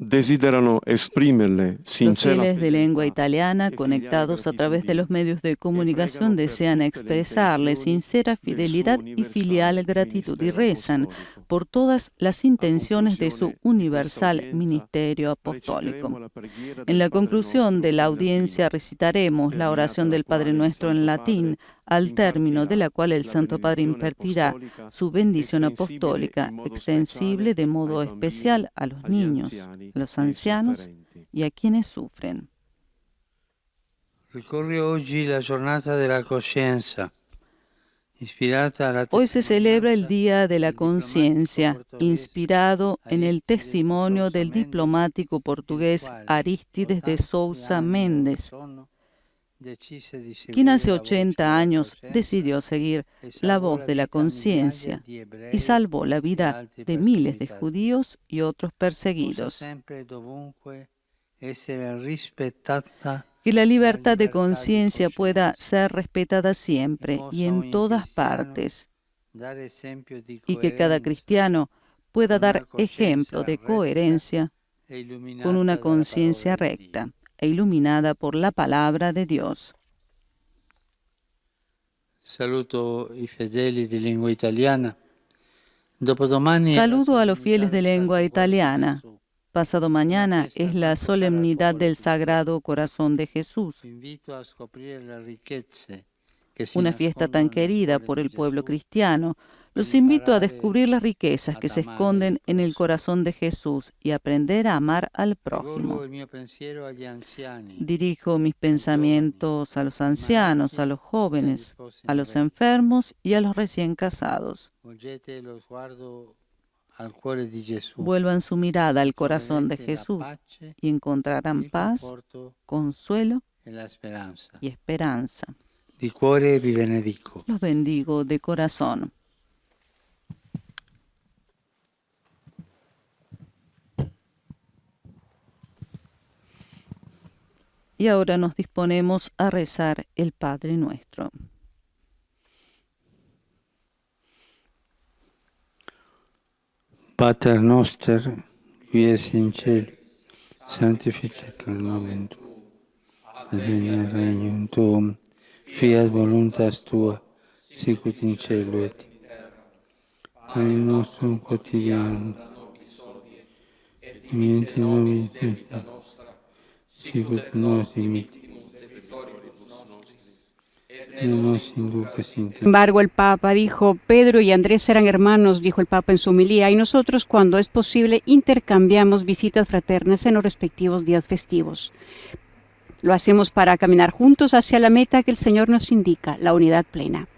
Speaker 2: desiderano esprimerle
Speaker 1: Los
Speaker 2: sincera
Speaker 1: fieles de lengua
Speaker 2: fedeltà
Speaker 1: italiana,
Speaker 2: e filiale
Speaker 1: conectados a través de
Speaker 2: gratitudine,
Speaker 1: los medios de comunicación,
Speaker 2: pregano per
Speaker 1: desean
Speaker 2: tutte le
Speaker 1: expresarle
Speaker 2: intenzioni
Speaker 1: sincera
Speaker 2: del suo
Speaker 1: fidelidad y
Speaker 2: universale
Speaker 1: filial gratitud y
Speaker 2: ministero
Speaker 1: rezan
Speaker 2: apostolico.
Speaker 1: por todas las intenciones de su
Speaker 2: conclusione di questa
Speaker 1: universal
Speaker 2: udienza,
Speaker 1: ministerio
Speaker 2: reciteremo
Speaker 1: apostólico.
Speaker 2: la preghiera
Speaker 1: En
Speaker 2: del
Speaker 1: la
Speaker 2: Padre
Speaker 1: conclusión
Speaker 2: Nostro
Speaker 1: de la
Speaker 2: in
Speaker 1: audiencia
Speaker 2: latino,
Speaker 1: recitaremos la oración del Padre Nuestro en latín, al término de la cual el Santo Padre impartirá su bendición apostólica, extensible de modo especial a los niños, a los ancianos y a quienes sufren.
Speaker 8: Ricorre oggi la giornata della coscienza.
Speaker 1: Hoy se celebra el Día de la Conciencia, inspirado en el testimonio del diplomático portugués Arístides de Sousa Mendes, quien hace 80 años decidió seguir la voz de la conciencia y salvó la vida de miles de judíos y otros perseguidos. Que la libertad de conciencia pueda ser respetada siempre y en todas partes, y que cada cristiano pueda dar ejemplo de coherencia con una conciencia recta e iluminada por la palabra de Dios.
Speaker 8: Saludo i fedeli di lingua italiana.
Speaker 1: Saludo a los fieles de lengua italiana. Pasado mañana es la solemnidad del Sagrado Corazón de Jesús, una fiesta tan querida por el pueblo cristiano. Los invito a descubrir las riquezas que se esconden en el corazón de Jesús y aprender a amar al prójimo. Dirijo mis pensamientos a los ancianos, a los jóvenes, a los enfermos y a los recién casados. Vuelvan su mirada al corazón de Jesús y encontrarán paz, consuelo y esperanza.
Speaker 8: Di cuore vi benedico.
Speaker 1: Los bendigo de corazón. Y ahora nos disponemos a rezar el Padre Nuestro.
Speaker 8: Pater noster, qui es in cielo, sanctificetur nomen tuum, adveniat regnum tuum, fiat voluntas tua, sicut in cielo et in terra. Panem nostrum quotidianum, et dimitte nobis debita nostra, sicut nos dimittimus debitoribus nostris, et ne nos inducas in
Speaker 11: Sin embargo, el Papa dijo, Pedro y Andrés eran hermanos, dijo el Papa en su homilía, y nosotros, cuando es posible, intercambiamos visitas fraternas en los respectivos días festivos. Lo hacemos para caminar juntos hacia la meta que el Señor nos indica, la unidad plena.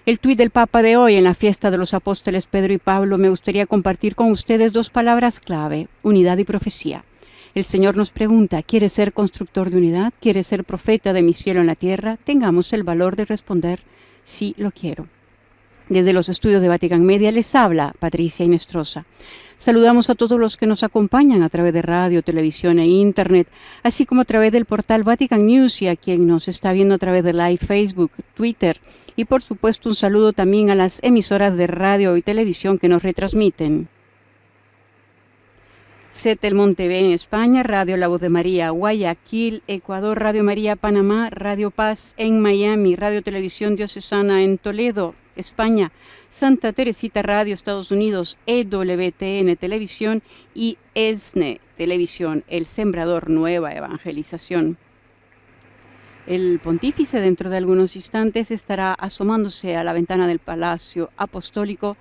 Speaker 11: El tuit del Papa de hoy, en la fiesta de los apóstoles Pedro y Pablo, me gustaría compartir con ustedes dos palabras clave, unidad y profecía. El Señor nos pregunta, ¿quieres ser constructor de unidad? ¿Quieres ser profeta de mi cielo en la tierra? Tengamos el valor de responder, sí, lo quiero. Desde los estudios de Vatican Media les habla Patricia Inestrosa. Saludamos a todos los que nos acompañan a través de radio, televisión e internet, así como a través del portal Vatican News y a quien nos está viendo a través de Live Facebook, Twitter y por supuesto un saludo también a las emisoras de radio y televisión que nos retransmiten. Setelmont TV en España, Radio La Voz de María, Guayaquil, Ecuador, Radio María Panamá, Radio Paz en Miami, Radio Televisión Diocesana en Toledo, España, Santa Teresita Radio Estados Unidos, EWTN Televisión y ESNE Televisión, El Sembrador Nueva Evangelización. El pontífice dentro de algunos instantes estará asomándose a la ventana del Palacio Apostólico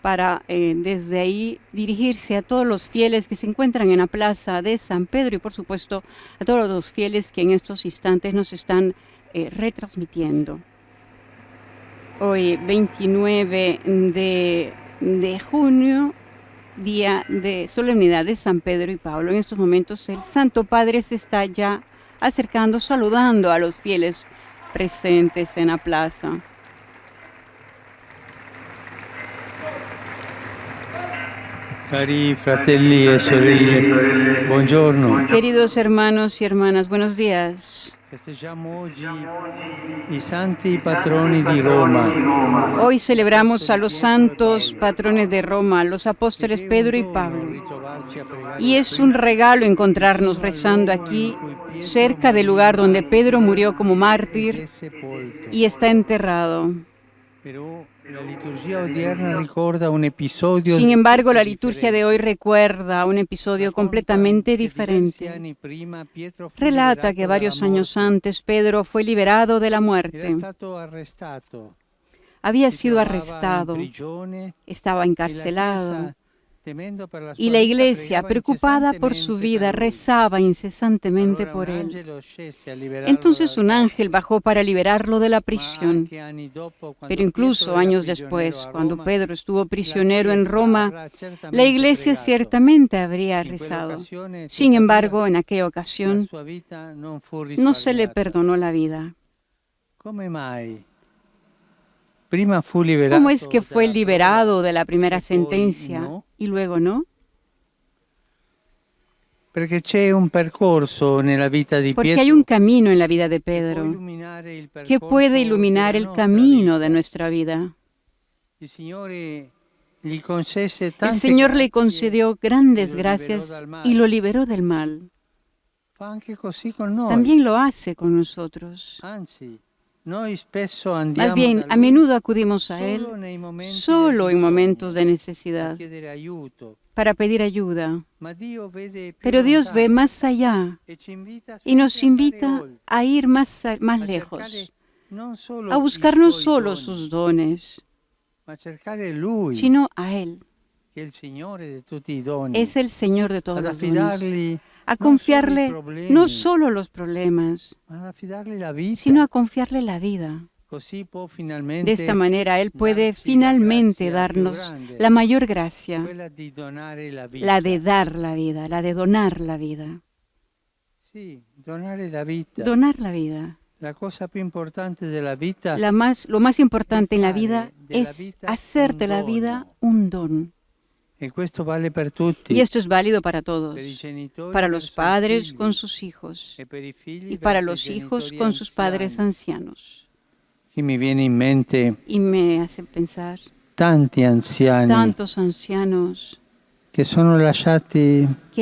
Speaker 11: para desde ahí dirigirse a todos los fieles que se encuentran en la plaza de San Pedro y por supuesto a todos los fieles que en estos instantes nos están retransmitiendo. Hoy 29 de junio, día de solemnidad de San Pedro y Pablo. En estos momentos el Santo Padre se está ya acercando, saludando a los fieles presentes en la plaza.
Speaker 8: Cari fratelli e sorelle, buongiorno.
Speaker 11: Queridos hermanos y hermanas, buenos días.
Speaker 8: Festeggiamo oggi i santi patroni di Roma.
Speaker 11: Hoy celebramos a los santos patrones de Roma, los apóstoles Pedro y Pablo. Y es un regalo encontrarnos rezando aquí, cerca del lugar donde Pedro murió como mártir y está enterrado. Sin embargo, la liturgia de hoy recuerda un episodio completamente diferente. Relata que varios años antes Pedro fue liberado de la muerte. Había sido arrestado, estaba encarcelado Y la iglesia, preocupada por su vida, rezaba incesantemente por él. Entonces un ángel bajó para liberarlo de la prisión. Pero incluso años después, cuando Pedro estuvo prisionero en Roma, la iglesia ciertamente habría rezado. Sin embargo, en aquella ocasión no se le perdonó la vida. ¿Cómo es que fue liberado de la primera sentencia y luego no?
Speaker 8: Porque hay un
Speaker 11: camino en la vida de Pedro que puede iluminar el camino de nuestra vida. El Señor le concedió grandes gracias y lo liberó del mal. También lo hace con nosotros. Más bien, a menudo acudimos a Él solo en momentos de necesidad para pedir ayuda. Pero Dios ve más allá y nos invita a ir más lejos, a buscar no solo sus dones, sino a Él. Es el Señor de todos los dones. A confiarle no solo los problemas, sino a confiarle la vida. De esta manera Él puede finalmente darnos la mayor gracia, la de dar la vida, la de donar la vida. Donar la vida. Lo más importante en la vida es hacer de la vida un don. Y esto es válido para todos, para los padres con sus hijos y para los hijos con sus padres ancianos.
Speaker 8: Y me viene en mente
Speaker 11: y me hace pensar
Speaker 8: tantos
Speaker 11: ancianos
Speaker 8: que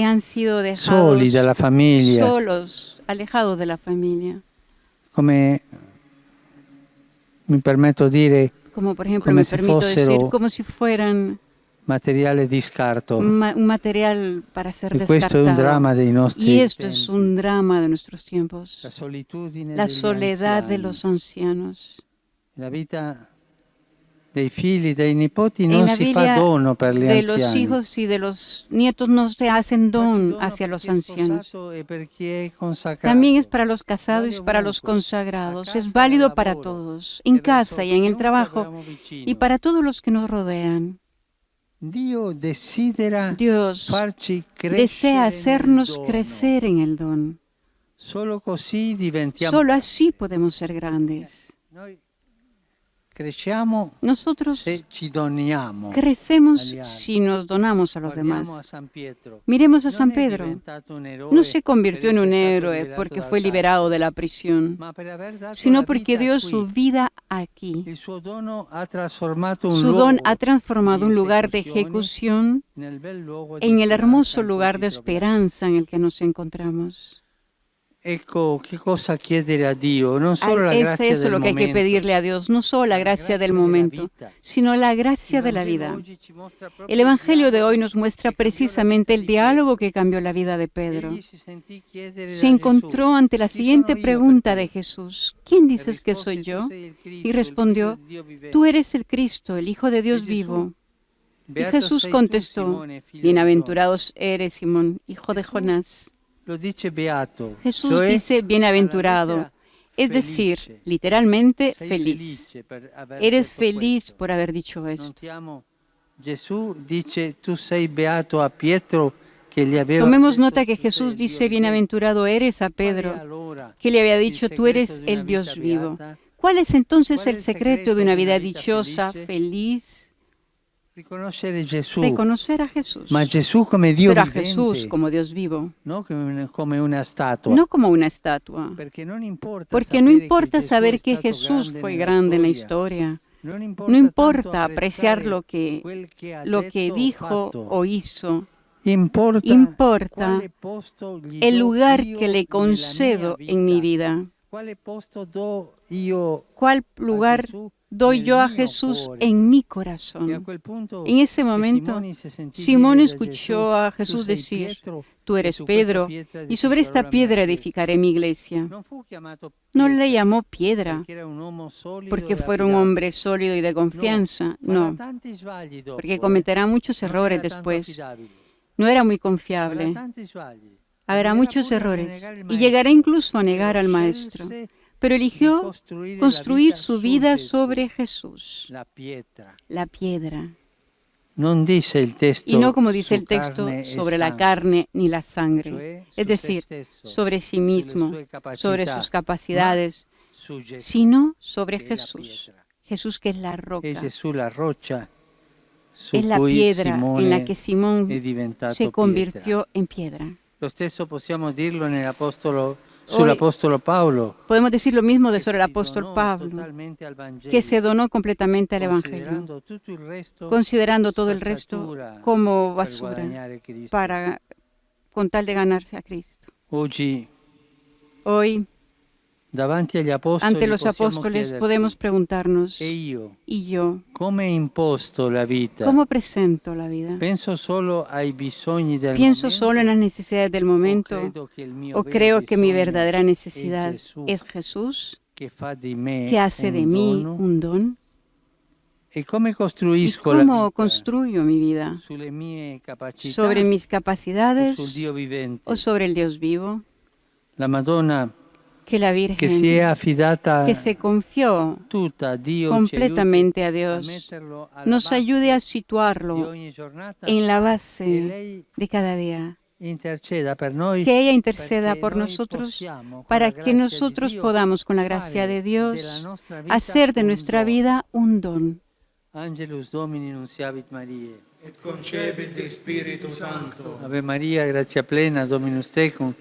Speaker 11: han sido dejados solos, alejados de la familia. Como por ejemplo me permito decir, como si fueran
Speaker 8: materiales discarto.
Speaker 11: Un material para ser descartado. Y esto es un drama de nuestros tiempos. La soledad de los ancianos.
Speaker 8: La vida dei figli, dei nipoti non si fa dono per gli anziani.
Speaker 11: De los hijos y de los nietos no se hacen don hacia los ancianos. También es para los casados y para los consagrados. Es válido para todos, en casa y en el trabajo, y para todos los que nos rodean. Dios desea hacernos crecer en el don. Solo así podemos ser grandes. Nosotros crecemos si nos donamos a los demás. Miremos a San Pedro. No se convirtió en un héroe porque fue liberado de la prisión, sino porque dio su vida aquí. Su don ha transformado un lugar de ejecución en el hermoso lugar de esperanza en el que nos encontramos.
Speaker 8: Es eso
Speaker 11: lo que hay que pedirle a Dios, no solo la gracia del momento, sino la gracia de la vida. El Evangelio de hoy nos muestra precisamente el diálogo que cambió la vida de Pedro. Se encontró ante la siguiente pregunta de Jesús: ¿quién dices que soy yo? Y respondió: tú eres el Cristo, el Hijo de Dios vivo. Y Jesús contestó: bienaventurados eres, Simón, hijo de Jonás. Jesús dice bienaventurado, es decir, literalmente feliz. Eres feliz por haber dicho esto. Tomemos nota que Jesús dice bienaventurado eres a Pedro, que le había dicho tú eres el Dios vivo. ¿Cuál es entonces el secreto de una vida dichosa, feliz? Reconocer a Jesús. Pero a Jesús como Dios vivo. No como una estatua. Porque no importa saber que Jesús fue grande en la historia. No importa apreciar lo que dijo o hizo. Importa el lugar que le concedo en mi vida. ¿Cuál lugar doy yo a Jesús en mi corazón? En ese momento, Simón escuchó a Jesús decir, tú eres Pedro, y sobre esta piedra edificaré mi iglesia. No le llamó piedra porque fuera un hombre sólido y de confianza, no, porque cometerá muchos errores después. No era muy confiable. Habrá muchos errores y llegará incluso a negar al Maestro. Pero eligió construir su vida sobre Jesús, la piedra. Y no como dice el texto, sobre la carne ni la sangre, es decir, sobre sí mismo, sobre sus capacidades, sino sobre Jesús. Jesús que es la roca. Es la piedra en la que Simón se convirtió en piedra.
Speaker 8: Lo stesso possiamo dirlo sull'Apostolo Paolo.
Speaker 11: Podemos decir lo mismo sobre el apóstol Pablo, que se donó completamente al Evangelio, considerando todo el resto como basura con tal de ganarse a Cristo. Hoy, ante los apóstoles podemos preguntarnos, ¿y yo? ¿Cómo presento la vida? ¿Pienso solo en las necesidades del momento o creo que mi verdadera necesidad es Jesús, que hace de mí un don? ¿Y cómo construyo mi vida? ¿Sobre mis capacidades o sobre el Dios vivo? Que la Virgen, que se confió completamente a Dios, nos ayude a situarlo en la base de cada día. Que ella interceda por nosotros para que nosotros podamos, con la gracia de Dios, hacer de nuestra vida un don.
Speaker 8: Angelus Domini nunciavit Mariae.
Speaker 12: Et concepit de Spiritu Sancto.
Speaker 8: Ave Maria, gratia plena, Dominus tecum,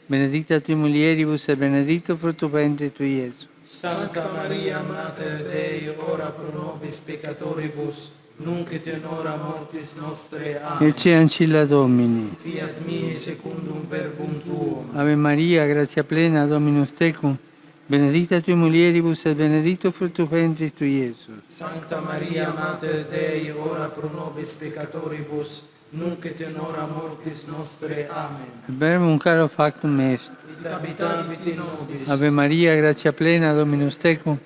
Speaker 8: benedicta tui mulieribus et benedictus fructus ventris tui, Iesus.
Speaker 12: Santa Maria, Mater Dei, ora pro nobis peccatoribus, nunc et in hora mortis nostre. Amen.
Speaker 8: Ecce ancilla Domini.
Speaker 12: Fiat mi secundum verbum tuum.
Speaker 8: Ave Maria, gratia plena, Dominus tecum, benedicta tui mulieribus et benedictus fructus ventris tui, Iesus.
Speaker 12: Santa Maria, Mater Dei, ora pro nobis peccatoribus, nunc et in hora mortis nostre. Amen.
Speaker 8: Verbum caro factum est.
Speaker 12: Et habitavit in nobis.
Speaker 8: Ave Maria, gratia plena, Dominus tecum,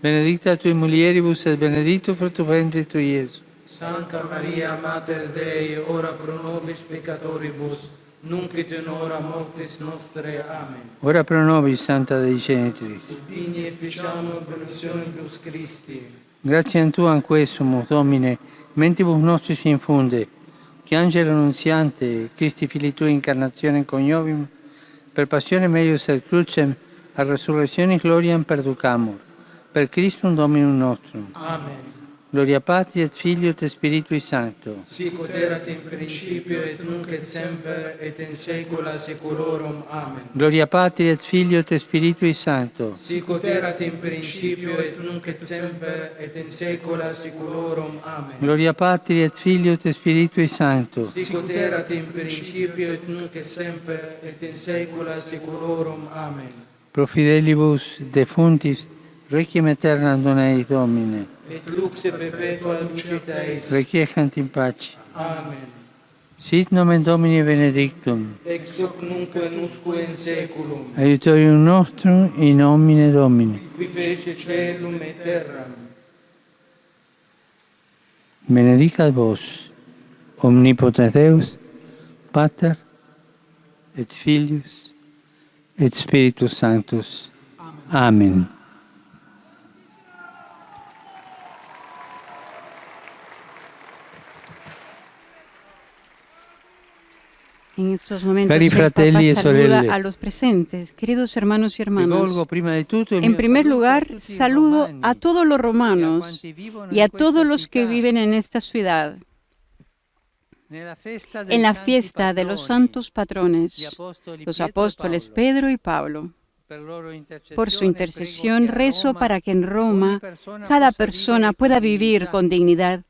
Speaker 8: benedicta tui mulieribus et benedictus fructus ventris tui, Iesus.
Speaker 12: Santa Maria, Mater Dei, ora pro nobis peccatoribus, nunc et in hora mortis nostre. Amen.
Speaker 8: Ora pro nobis, Santa Dei Genitris.
Speaker 12: Et digni efficiamur benedictionibus Christi.
Speaker 8: Gratiam Tuam quesumus, Domine, mentibus nostris infunde, che Angelo Annunziante, Christi Fili Tui incarnationem coniovim, per passionem eius et crucem, a resurrectionis gloriam perducamur. Per Christum Dominum nostrum.
Speaker 12: Amen.
Speaker 8: Gloria Patri et Filio et Spiritui Sancto.
Speaker 12: Sic ut erat in principio et nunc et semper et in saecula saeculorum. Amen.
Speaker 8: Gloria Patri et Filio et Spiritui Sancto.
Speaker 12: Sic ut erat in principio et nunc et semper et in saecula saeculorum. Amen.
Speaker 8: Gloria Patri et Filio et Spiritui Sancto.
Speaker 12: Sic ut erat in principio et nunc et semper et in saecula saeculorum. Amen.
Speaker 8: Pro fidelibus defuntis, requiem aeternam dona eis Domine.
Speaker 12: Et lux perpetua lucet eis.
Speaker 8: Requiescant in pace.
Speaker 12: Amen.
Speaker 8: Sit nomen Domini benedictum.
Speaker 12: Ex hoc nunc et usque in saeculum.
Speaker 8: Aiutorium nostrum in nomine Domini.
Speaker 12: Qui fece caelum et terram.
Speaker 8: Benedicat vos, omnipotens Deus, Pater, et Filius, et Spiritus Sanctus. Amen.
Speaker 11: En estos momentos
Speaker 8: Cari
Speaker 11: el
Speaker 8: fratelli e
Speaker 11: Papa saluda
Speaker 8: sorelle.
Speaker 11: a los presentes, queridos hermanos y hermanas.
Speaker 8: Rivolgo prima di tutto il
Speaker 11: En
Speaker 8: mio
Speaker 11: primer
Speaker 8: saluto
Speaker 11: lugar,
Speaker 8: a tutti i
Speaker 11: saludo
Speaker 8: romani
Speaker 11: a todos los
Speaker 8: e a
Speaker 11: romanos
Speaker 8: quanti vivono
Speaker 11: y
Speaker 8: in
Speaker 11: a todos
Speaker 8: questa
Speaker 11: los que
Speaker 8: città.
Speaker 11: viven en esta ciudad.
Speaker 8: Nella festa dei
Speaker 11: En la
Speaker 8: santi
Speaker 11: fiesta de los
Speaker 8: patroni,
Speaker 11: santos
Speaker 8: gli
Speaker 11: patrones,
Speaker 8: apostoli
Speaker 11: los
Speaker 8: Pietro e
Speaker 11: apóstoles
Speaker 8: Paolo.
Speaker 11: Pedro y Pablo. Por su intercesión rezo para que en Roma cada persona pueda vivir con dignidad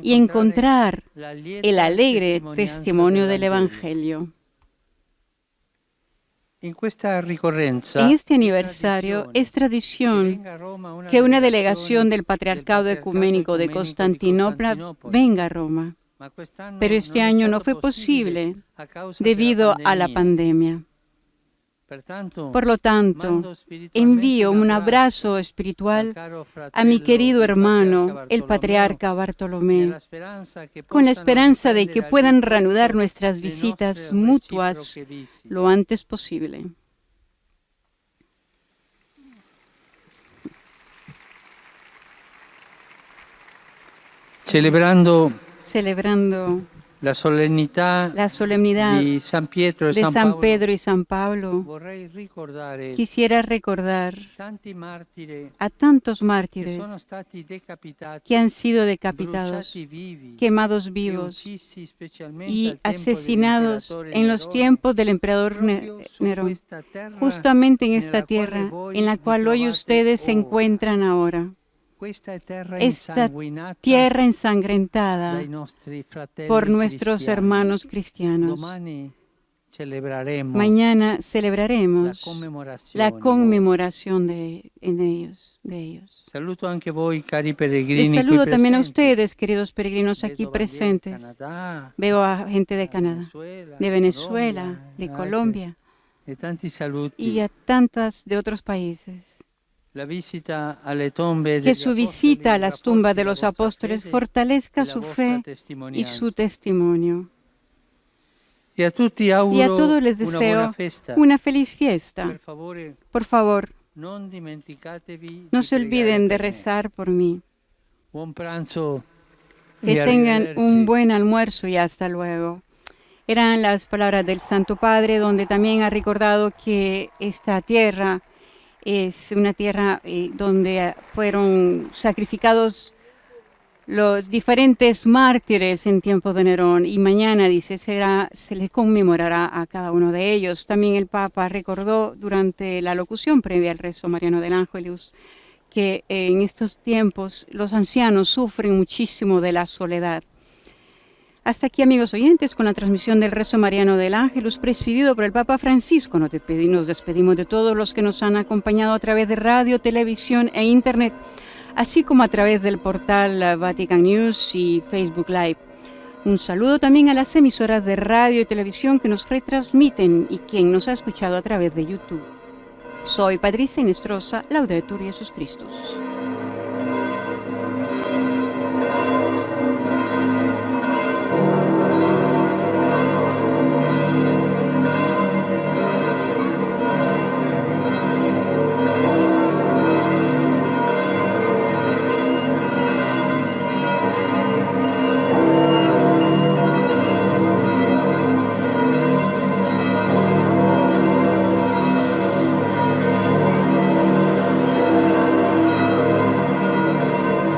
Speaker 11: y encontrar el alegre testimonio del Evangelio.
Speaker 8: En
Speaker 11: este aniversario es tradición que una delegación del Patriarcado Ecuménico de Constantinopla venga a Roma, pero este año no fue posible debido a la pandemia. Por lo tanto, envío un abrazo espiritual a mi querido hermano, el patriarca Bartolomé, con la esperanza de que puedan reanudar nuestras visitas mutuas lo antes posible.
Speaker 8: Celebrando
Speaker 11: la solemnidad
Speaker 8: de San Pedro
Speaker 11: y San Pablo, quisiera recordar a tantos mártires que han sido decapitados, quemados vivos y asesinados en los tiempos del emperador Nerón, justamente en esta tierra en la cual hoy ustedes se encuentran ahora. Esta tierra ensangrentada por nuestros hermanos cristianos. Mañana celebraremos la conmemoración de ellos. Les saludo también a ustedes, queridos peregrinos aquí presentes. Veo a gente de Canadá, de Venezuela, de Colombia y a tantas de otros países. Que su visita a las tumbas de los apóstoles fortalezca su fe y su testimonio. Y a todos les deseo una feliz fiesta. Por favor, no se olviden de rezar por mí. Que tengan un buen almuerzo y hasta luego. Eran las palabras del Santo Padre, donde también ha recordado que esta tierra es una tierra donde fueron sacrificados los diferentes mártires en tiempo de Nerón, y mañana, dice, se les conmemorará a cada uno de ellos. También el Papa recordó durante la locución previa al rezo mariano del Ángelus que en estos tiempos los ancianos sufren muchísimo de la soledad. Hasta aquí, amigos oyentes, con la transmisión del rezo mariano del Ángelus presidido por el Papa Francisco. Nos despedimos de todos los que nos han acompañado a través de radio, televisión e internet, así como a través del portal Vatican News y Facebook Live. Un saludo también a las emisoras de radio y televisión que nos retransmiten y quien nos ha escuchado a través de YouTube. Soy Patricia Inestrosa, Laudetur Jesus Christus.